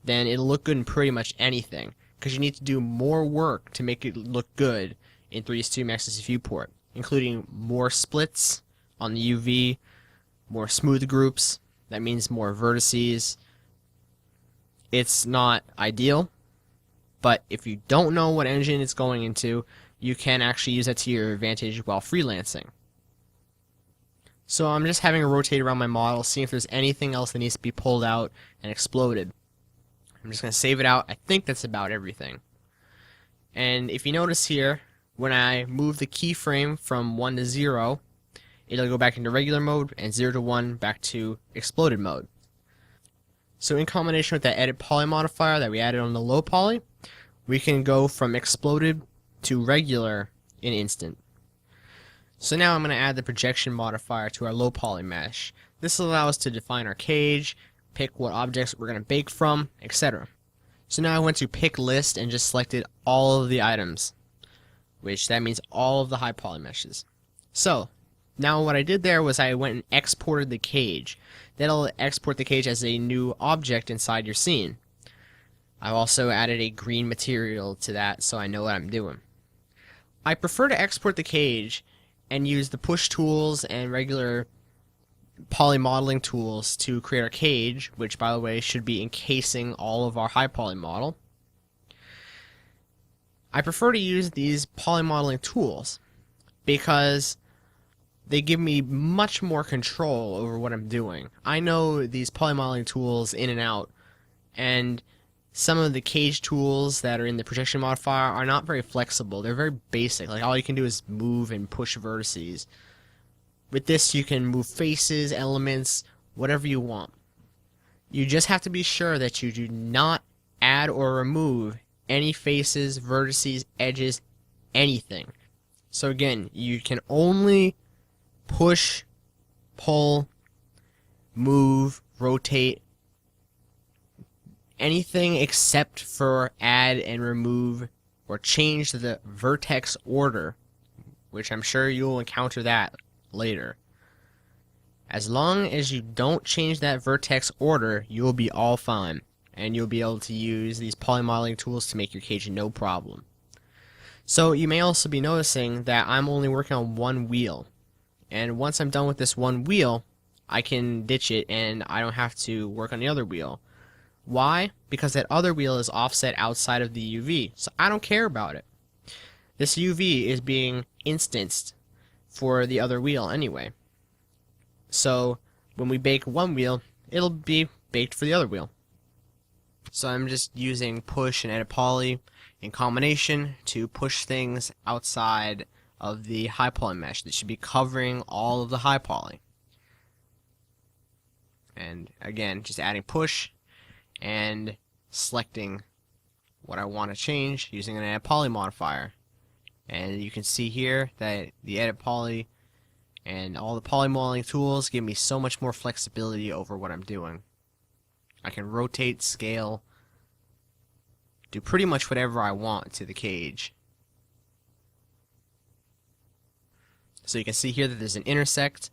then it'll look good in pretty much anything, because you need to do more work to make it look good in 3D Studio Max's viewport, including more splits on the UV, more smooth groups. That means more vertices. It's not ideal, but if you don't know what engine it's going into, you can actually use that to your advantage while freelancing. So I'm just having a rotate around my model, seeing if there's anything else that needs to be pulled out and exploded. I'm just going to save it out. I think that's about everything. And if you notice here, when I move the keyframe from 1 to 0, it'll go back into regular mode, and 0 to 1 back to exploded mode. So in combination with that edit poly modifier that we added on the low poly, we can go from exploded to regular in instant. So now I'm going to add the projection modifier to our low poly mesh. This will allow us to define our cage, pick what objects we're going to bake from, etc. So now I went to pick list and just selected all of the items, which that means all of the high poly meshes. So now what I did there was I went and exported the cage. That'll export the cage as a new object inside your scene. I've also added a green material to that so I know what I'm doing. I prefer to export the cage and use the push tools and regular poly modeling tools to create our cage, which by the way should be encasing all of our high poly model. I prefer to use these poly modeling tools because they give me much more control over what I'm doing. I know these poly modeling tools in and out, and some of the cage tools that are in the projection modifier are not very flexible. They're very basic. Like all you can do is move and push vertices. With this you can move faces, elements, whatever you want. You just have to be sure that you do not add or remove any faces, vertices, edges, anything. So again, you can only push, pull, move, rotate, anything except for add and remove or change the vertex order, which I'm sure you'll encounter that later. As long as you don't change that vertex order, you'll be all fine, and you'll be able to use these poly modeling tools to make your cage no problem. So you may also be noticing that I'm only working on one wheel, and once I'm done with this one wheel, I can ditch it and I don't have to work on the other wheel. Why? Because that other wheel is offset outside of the UV, so I don't care about it. This UV is being instanced for the other wheel anyway. So when we bake one wheel, it'll be baked for the other wheel. So I'm just using push and edit poly in combination to push things outside of the high poly mesh that should be covering all of the high poly. And again, just adding push and selecting what I want to change using an edit poly modifier. And you can see here that the edit poly and all the poly modeling tools give me so much more flexibility over what I'm doing. I can rotate, scale, do pretty much whatever I want to the cage. So you can see here that there's an intersect,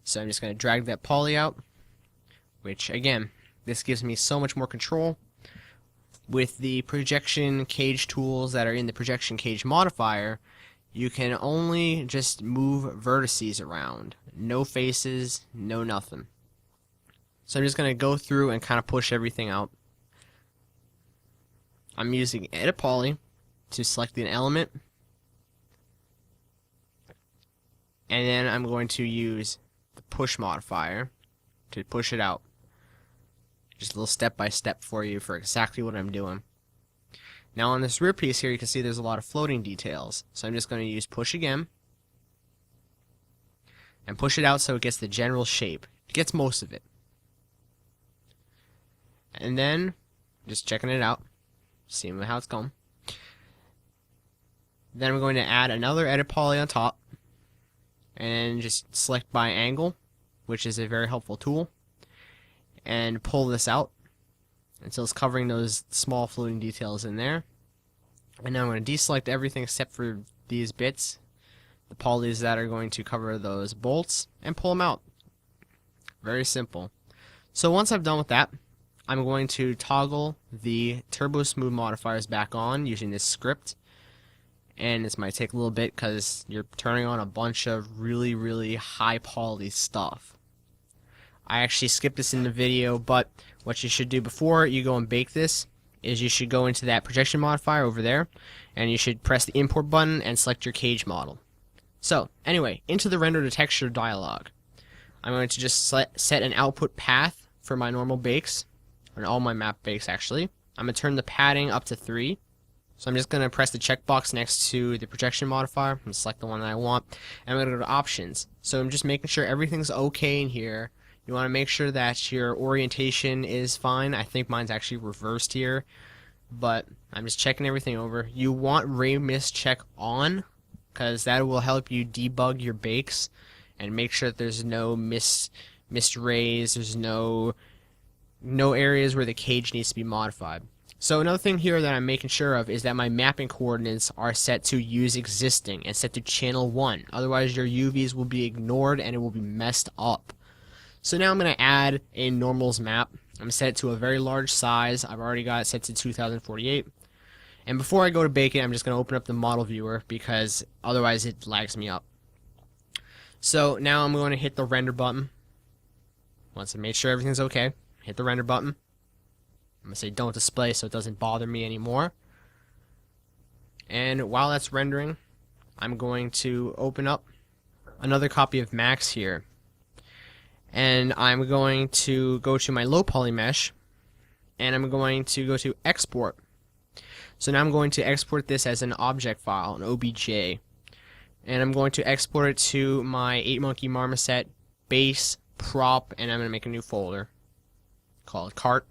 so I'm just going to drag that poly out, which again, this gives me so much more control. With the projection cage tools that are in the projection cage modifier, you can only just move vertices around. No faces, no nothing. So I'm just going to go through and kind of push everything out. I'm using edit poly to select an element, and then I'm going to use the push modifier to push it out. Just a little step by step for you for exactly what I'm doing. Now on this rear piece here, you can see there's a lot of floating details. So I'm just going to use push again. And push it out so it gets the general shape. It gets most of it. And then, just checking it out. Seeing how it's going. Then we're going to add another edit poly on top. And just select by angle, which is a very helpful tool. And pull this out until it's covering those small floating details in there. And now I'm going to deselect everything except for these bits, the polys that are going to cover those bolts, and pull them out. Very simple. So once I've done with that, I'm going to toggle the turbo smooth modifiers back on using this script. And this might take a little bit because you're turning on a bunch of really high poly stuff. I actually skipped this in the video, but what you should do before you go and bake this is you should go into that projection modifier over there, and you should press the import button and select your cage model. So anyway, into the render to texture dialog. I'm going to just set an output path for my normal bakes, or all my map bakes actually. I'm going to turn the padding up to 3. So I'm just going to press the checkbox next to the projection modifier. I'm going to select the one that I want. And I'm going to go to options. So I'm just making sure everything's okay in here. You want to make sure that your orientation is fine. I think mine's actually reversed here. But I'm just checking everything over. You want ray mist check on, because that will help you debug your bakes and make sure that there's no missed rays. There's no areas where the cage needs to be modified. So another thing here that I'm making sure of is that my mapping coordinates are set to use existing and set to channel 1. Otherwise your UVs will be ignored and it will be messed up. So now I'm going to add a normals map. I'm going to set it to a very large size. I've already got it set to 2048. And before I go to bake it, I'm just going to open up the model viewer because otherwise it lags me up. So now I'm going to hit the render button. Once I make sure everything's okay, hit the render button. I'm going to say don't display so it doesn't bother me anymore. And while that's rendering, I'm going to open up another copy of Max here. And I'm going to go to my low poly mesh, and I'm going to go to export. So now I'm going to export this as an object file, an OBJ. And I'm going to export it to my 8monkey marmoset base prop, and I'm going to make a new folder. Call it cart.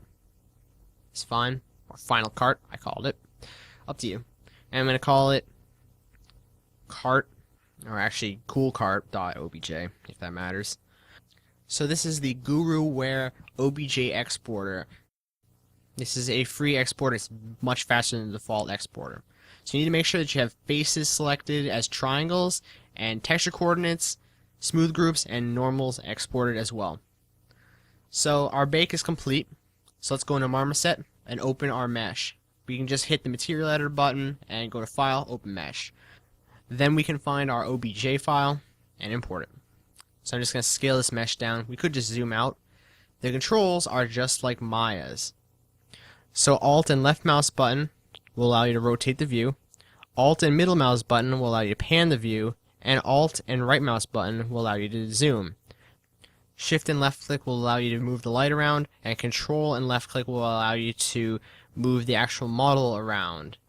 It's fine. Or final cart, I called it. Up to you. And I'm going to call it cart, or actually coolcart.obj, if that matters. So this is the GuruWare OBJ exporter. This is a free exporter. It's much faster than the default exporter. So you need to make sure that you have faces selected as triangles, and texture coordinates, smooth groups, and normals exported as well. So our bake is complete. So let's go into Marmoset and open our mesh. We can just hit the material editor button and go to File, Open Mesh. Then we can find our OBJ file and import it. So I'm just going to scale this mesh down. We could just zoom out. The controls are just like Maya's. So Alt and left mouse button will allow you to rotate the view. Alt and middle mouse button will allow you to pan the view. And Alt and right mouse button will allow you to zoom. Shift and left click will allow you to move the light around. And Control and left click will allow you to move the actual model around.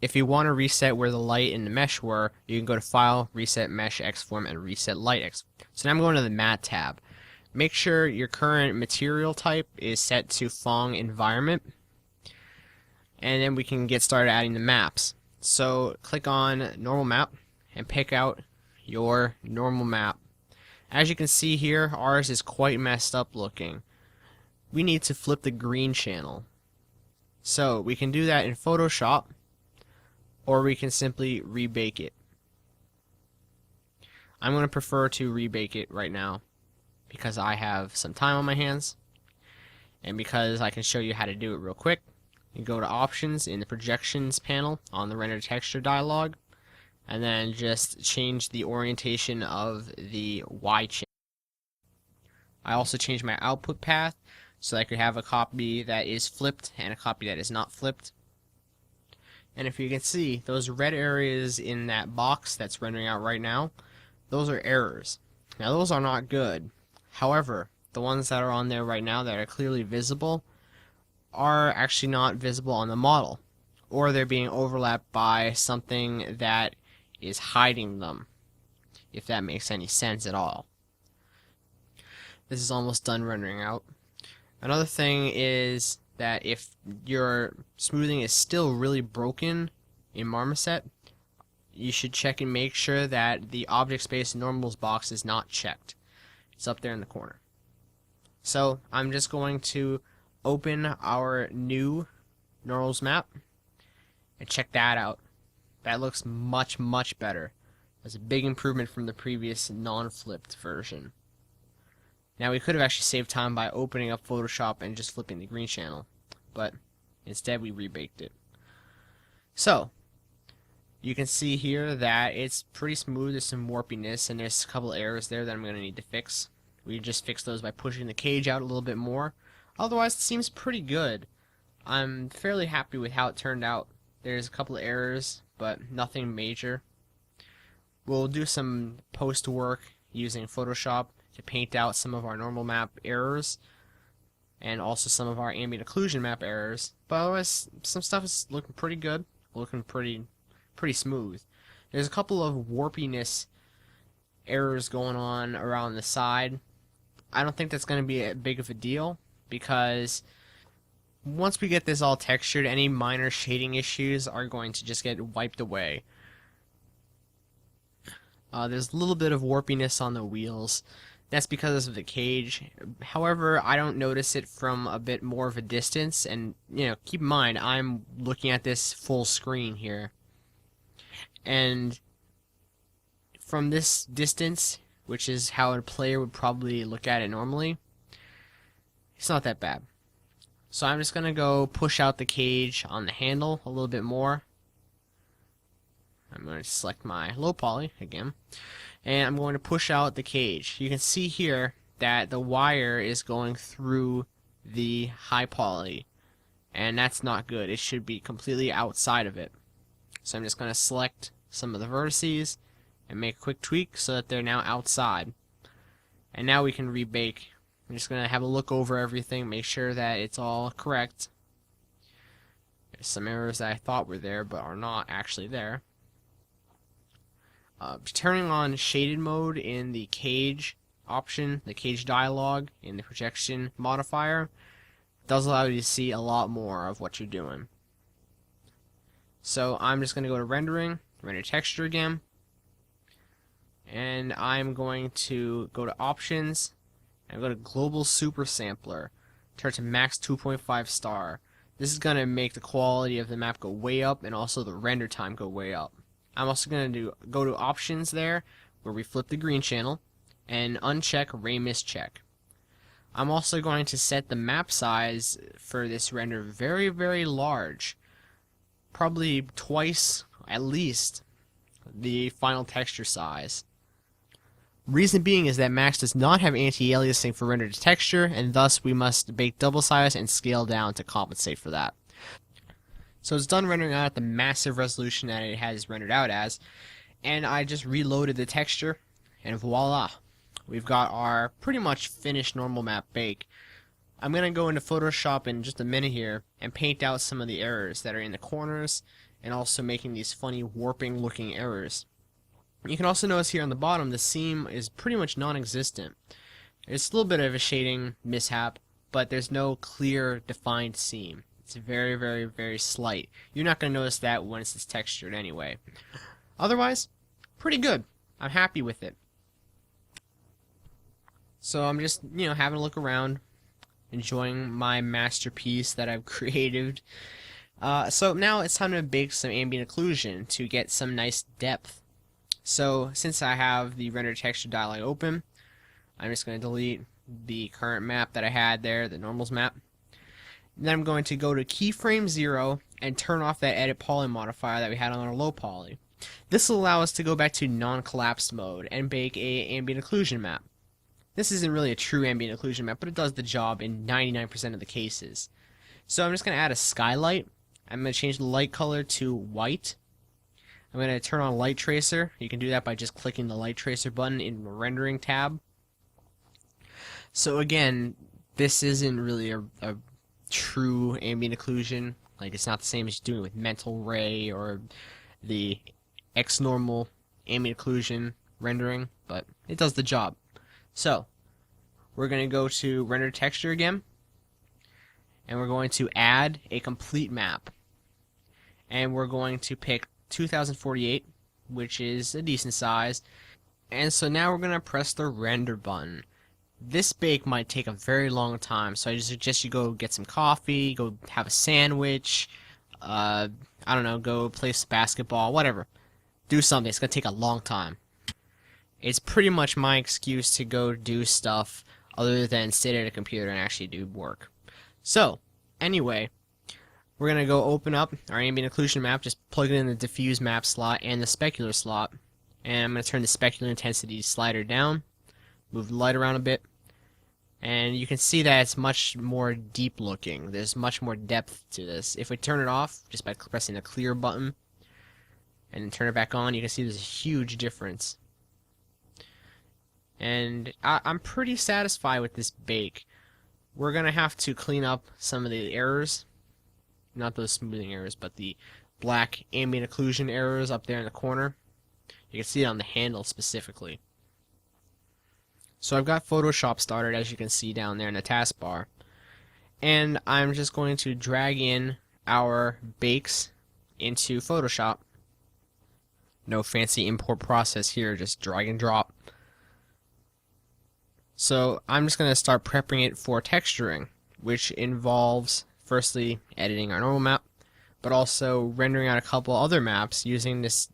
If you want to reset where the light and the mesh were, you can go to File, Reset Mesh Xform, and Reset Light X. So now I'm going to the Matte tab. Make sure your current material type is set to Phong Environment. And then we can get started adding the maps. So click on Normal Map and pick out your normal map. As you can see here, ours is quite messed up looking. We need to flip the green channel. So we can do that in Photoshop, or we can simply rebake it. I'm going to prefer to rebake it right now because I have some time on my hands and because I can show you how to do it real quick. You go to Options in the Projections panel on the Render Texture dialog, and then just change the orientation of the Y channel. I also changed my output path so I could have a copy that is flipped and a copy that is not flipped. And if you can see, those red areas in that box that's rendering out right now, those are errors. Now those are not good. However, the ones that are on there right now that are clearly visible are actually not visible on the model. or they're being overlapped by something that is hiding them, if that makes any sense at all. This is almost done rendering out. Another thing is that if your smoothing is still really broken in Marmoset, you should check and make sure that the object space normals box is not checked. It's up there in the corner. So I'm just going to open our new normals map and check that out. That looks much better. That's a big improvement from the previous non-flipped version. Now we could have actually saved time by opening up Photoshop and just flipping the green channel, but instead we rebaked it. So you can see here that it's pretty smooth. There's some warpiness and there's a couple errors there that I'm going to need to fix. We just fix those by pushing the cage out a little bit more. Otherwise it seems pretty good. I'm fairly happy with how it turned out. There's a couple of errors, but nothing major. We'll do some post work using Photoshop to paint out some of our normal map errors and also some of our ambient occlusion map errors. But otherwise, some stuff is looking pretty good, looking pretty smooth. There's a couple of warpiness errors going on around the side. I don't think that's going to be a big of a deal, because once we get this all textured, any minor shading issues are going to just get wiped away. There's a little bit of warpiness on the wheels. That's because of the cage. However, I don't notice it from a bit more of a distance, and keep in mind I'm looking at this full screen here. And from this distance, which is how a player would probably look at it normally, it's not that bad. So I'm just going to go push out the cage on the handle a little bit more. I'm going to select my low poly again, and I'm going to push out the cage. You can see here that the wire is going through the high poly, and that's not good. It should be completely outside of it. So I'm just going to select some of the vertices and make a quick tweak so that they're now outside. And now we can rebake. I'm just going to have a look over everything, make sure that it's all correct. There's some errors that I thought were there but are not actually there. Turning on shaded mode in the cage option, the cage dialog in the projection modifier, does allow you to see a lot more of what you're doing. So I'm just going to go to rendering, render texture again, and I'm going to go to options and go to global super sampler, turn it to max 2.5 star. This is going to make the quality of the map go way up and also the render time go way up. I'm also going to go to options there where we flip the green channel and uncheck ray mist check. I'm also going to set the map size for this render very large, probably twice at least the final texture size. Reason being is that Max does not have anti-aliasing for render to texture, and thus we must bake double size and scale down to compensate for that. So it's done rendering out at the massive resolution that it has rendered out as, and I just reloaded the texture, and voila, we've got our pretty much finished normal map bake. I'm going to go into Photoshop in just a minute here and paint out some of the errors that are in the corners and also making these funny warping looking errors. You can also notice here on the bottom the seam is pretty much non-existent. It's a little bit of a shading mishap, but there's no clear defined seam. It's very slight. You're not going to notice that once it's textured anyway. Otherwise, pretty good. I'm happy with it. So I'm just, having a look around, enjoying my masterpiece that I've created. So now it's time to bake some ambient occlusion to get some nice depth. So since I have the render texture dialog open, I'm just going to delete the current map that I had there, the normals map. Then I'm going to go to keyframe 0 and turn off that edit poly modifier that we had on our low poly. This will allow us to go back to non-collapsed mode and bake a ambient occlusion map. This isn't really a true ambient occlusion map, but it does the job in 99% of the cases. So I'm just going to add a skylight. I'm going to change the light color to white. I'm going to turn on light tracer. You can do that by just clicking the light tracer button in the rendering tab. So again, this isn't really a true ambient occlusion. Like, it's not the same as doing it with mental ray or the X-normal ambient occlusion rendering, but it does the job. So, we're going to go to render texture again, and we're going to add a complete map. And we're going to pick 2048, which is a decent size. And so now we're going to press the render button. This bake might take a very long time, so I just suggest you go get some coffee, go have a sandwich, I don't know, go play some basketball, whatever. Do something. It's going to take a long time. It's pretty much my excuse to go do stuff other than sit at a computer and actually do work. So, anyway, we're going to go open up our ambient occlusion map, just plug it in the diffuse map slot and the specular slot. And I'm going to turn the specular intensity slider down, move the light around a bit, and you can see that it's much more deep looking. There's much more depth to this. If we turn it off, just by pressing the clear button, and then turn it back on, you can see there's a huge difference. And I'm pretty satisfied with this bake. We're going to have to clean up some of the errors. Not those smoothing errors, but the black ambient occlusion errors up there in the corner. You can see it on the handle specifically. So I've got Photoshop started, as you can see down there in the taskbar. And I'm just going to drag in our bakes into Photoshop. No fancy import process here, just drag and drop. So I'm just going to start prepping it for texturing, which involves firstly editing our normal map, but also rendering out a couple other maps using this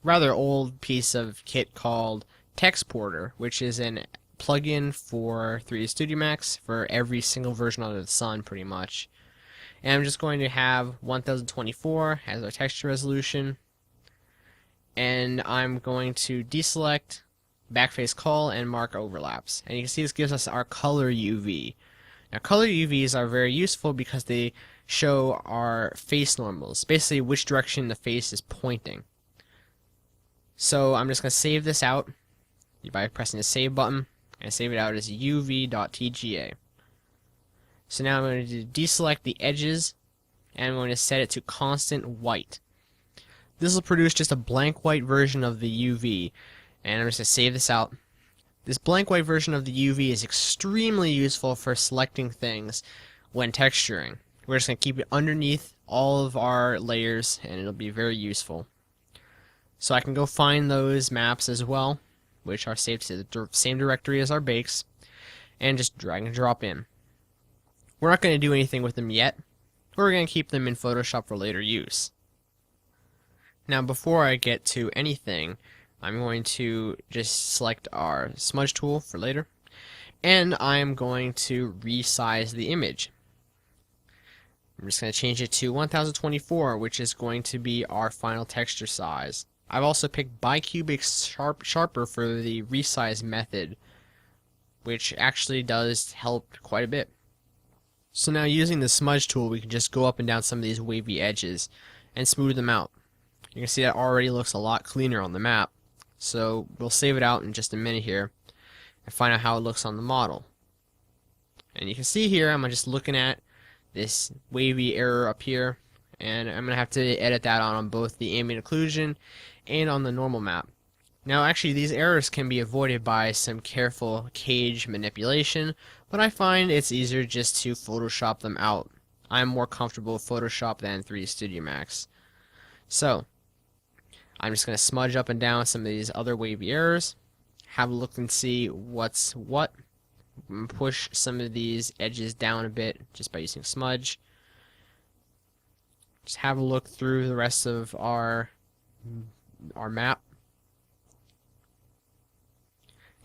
rather old piece of kit called Textporter, which is an plugin for 3D Studio Max for every single version under the sun, pretty much. And I'm just going to have 1024 as our texture resolution, and I'm going to deselect, backface cull, and mark overlaps. And you can see this gives us our color UV. Now, color UVs are very useful because they show our face normals, basically which direction the face is pointing. So I'm just going to save this out by pressing the save button and save it out as uv.tga. So now I'm going to deselect the edges and I'm going to set it to constant white. This will produce just a blank white version of the UV, and I'm just going to save this out. This blank white version of the UV is extremely useful for selecting things when texturing. We're just going to keep it underneath all of our layers and it'll be very useful. So I can go find those maps as well, which are saved to the same directory as our bakes, and just drag and drop in. We're not going to do anything with them yet. We're going to keep them in Photoshop for later use. Now, before I get to anything, I'm going to just select our smudge tool for later, and I'm going to resize the image. I'm just going to change it to 1024, which is going to be our final texture size. I've also picked bicubic sharper for the resize method, which actually does help quite a bit. So now, using the smudge tool, we can just go up and down some of these wavy edges and smooth them out. You can see that already looks a lot cleaner on the map. So we'll save it out in just a minute here and find out how it looks on the model. And you can see here, I'm just looking at this wavy error up here, and I'm going to have to edit that out on both the ambient occlusion and on the normal map. Now, actually, these errors can be avoided by some careful cage manipulation, but I find it's easier just to Photoshop them out. I'm more comfortable with Photoshop than 3D Studio Max. So, I'm just going to smudge up and down some of these other wavy errors, have a look and see what's what, push some of these edges down a bit just by using smudge. Just have a look through the rest of our map.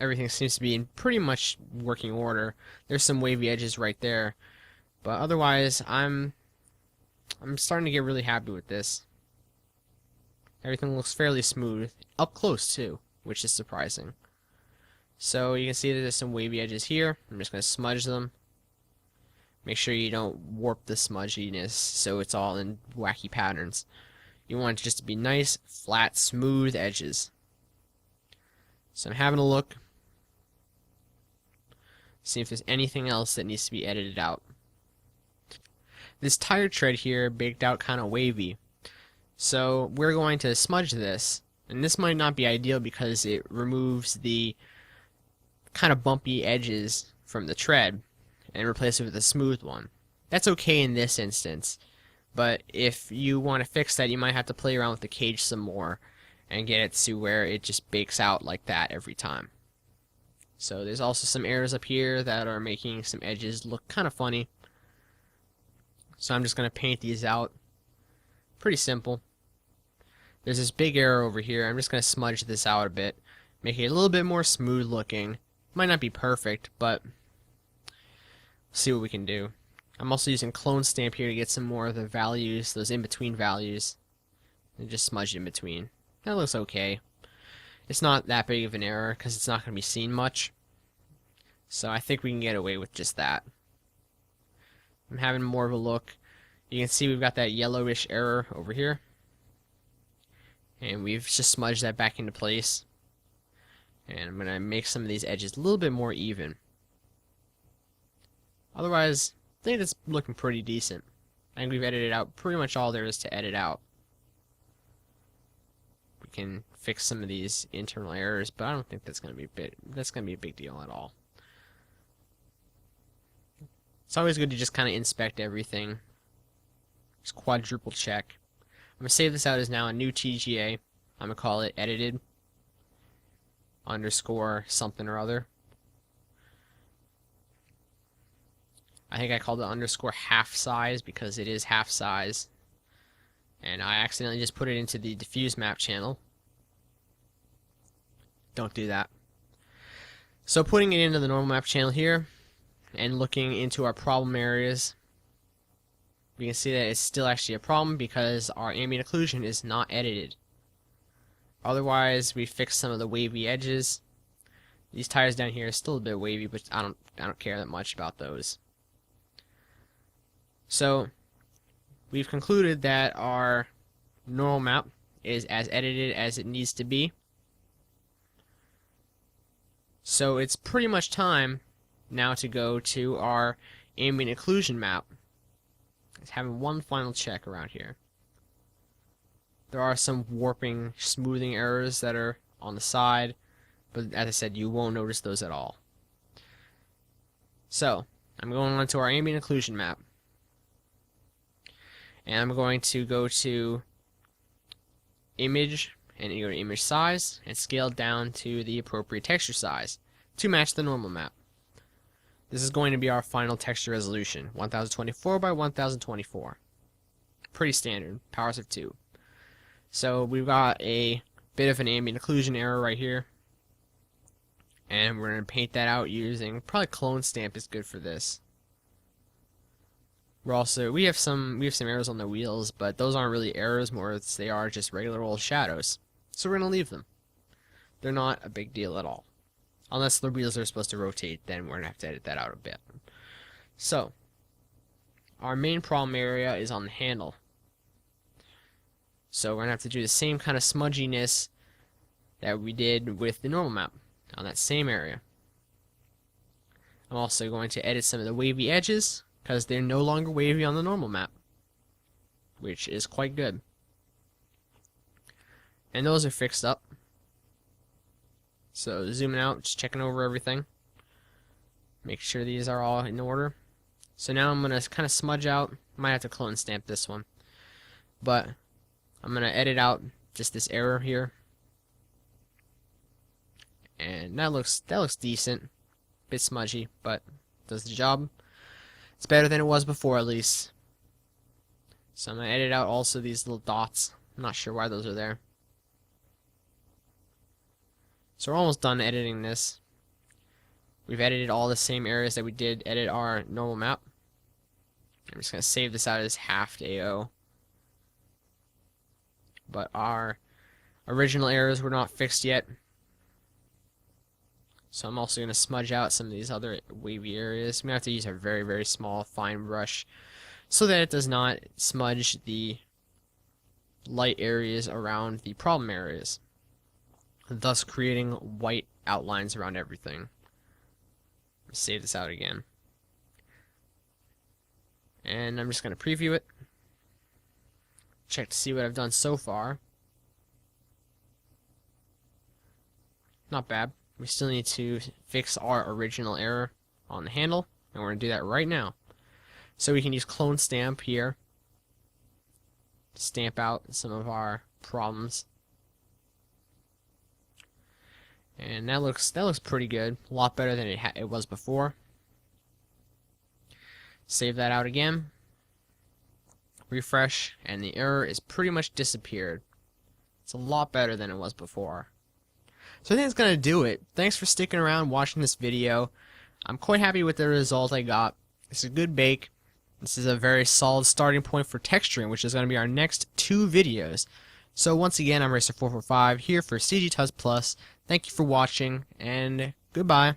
Everything seems to be in pretty much working order. There's some wavy edges right there, but otherwise I'm starting to get really happy with this. Everything looks fairly smooth, up close too, which is surprising. So you can see that there's some wavy edges here. I'm just going to smudge them. Make sure you don't warp the smudginess so it's all in wacky patterns. You want it just to be nice, flat, smooth edges. So I'm having a look. See if there's anything else that needs to be edited out. this tire tread here baked out kind of wavy. So we're going to smudge this, and this might not be ideal because it removes the kind of bumpy edges from the tread and replace it with a smooth one. That's okay in this instance, but if you want to fix that, you might have to play around with the cage some more and get it to where it just bakes out like that every time. So there's also some errors up here that are making some edges look kind of funny. So I'm just going to paint these out. Pretty simple. There's this big error over here. I'm just going to smudge this out a bit, make it a little bit more smooth looking. Might not be perfect, but see what we can do. I'm also using clone stamp here to get some more of the values, those in-between values, and just smudge in between. That looks okay. It's not that big of an error because it's not going to be seen much. So I think we can get away with just that. I'm having more of a look. You can see we've got that yellowish error over here. And we've just smudged that back into place. And I'm going to make some of these edges a little bit more even. Otherwise, I think it's looking pretty decent. I think we've edited out pretty much all there is to edit out. We can fix some of these internal errors, but I don't think that's going to be a big deal at all. It's always good to just kind of inspect everything. Just quadruple check. I'm going to save this out as now a new TGA. I'm going to call it edited underscore something or other. I think I called it underscore half size because it is half size. And I accidentally just put it into the diffuse map channel. Don't do that. So putting it into the normal map channel here and looking into our problem areas, we can see that it's still actually a problem because our ambient occlusion is not edited. Otherwise, we fixed some of the wavy edges. These tires down here are still a bit wavy, but I don't care that much about those. So we've concluded that our normal map is as edited as it needs to be. So it's pretty much time now to go to our ambient occlusion map. It's having one final check around here. There are some warping, smoothing errors that are on the side, but as I said, you won't notice those at all. So I'm going on to our ambient occlusion map. And I'm going to go to image, and you go to image size, and scale down to the appropriate texture size to match the normal map. This is going to be our final texture resolution, 1024 by 1024. Pretty standard, powers of 2. So we've got a bit of an ambient occlusion error right here. And we're going to paint that out using, probably clone stamp is good for this. We have some errors on the wheels, but those aren't really errors, more they are just regular old shadows. So we're going to leave them. They're not a big deal at all. Unless the wheels are supposed to rotate, then we're going to have to edit that out a bit. So, our main problem area is on the handle. So we're going to have to do the same kind of smudginess that we did with the normal map on that same area. I'm also going to edit some of the wavy edges, because they're no longer wavy on the normal map, which is quite good. And those are fixed up. So zooming out, just checking over everything. Make sure these are all in order. So now I'm going to kind of smudge out. Might have to clone stamp this one. But I'm going to edit out just this error here. And that looks decent. Bit smudgy, but does the job. It's better than it was before, at least. So I'm going to edit out also these little dots. I'm not sure why those are there. So we're almost done editing this. We've edited all the same areas that we did edit our normal map. I'm just going to save this out as half AO. But our original errors were not fixed yet. So I'm also going to smudge out some of these other wavy areas. I'm going to have to use a very, very small, fine brush so that it does not smudge the light areas around the problem areas, thus creating white outlines around everything. Save this out again. And I'm just going to preview it. Check to see what I've done so far. Not bad. We still need to fix our original error on the handle, and we're going to do that right now. So we can use clone stamp here to stamp out some of our problems. And that looks pretty good. A lot better than it was before. Save that out again. Refresh, and the error is pretty much disappeared. It's a lot better than it was before. So I think that's going to do it. Thanks for sticking around watching this video. I'm quite happy with the result I got. It's a good bake. This is a very solid starting point for texturing, which is going to be our next 2 videos. So once again, I'm Racer445 here for CG Tuz Plus. Thank you for watching, and goodbye.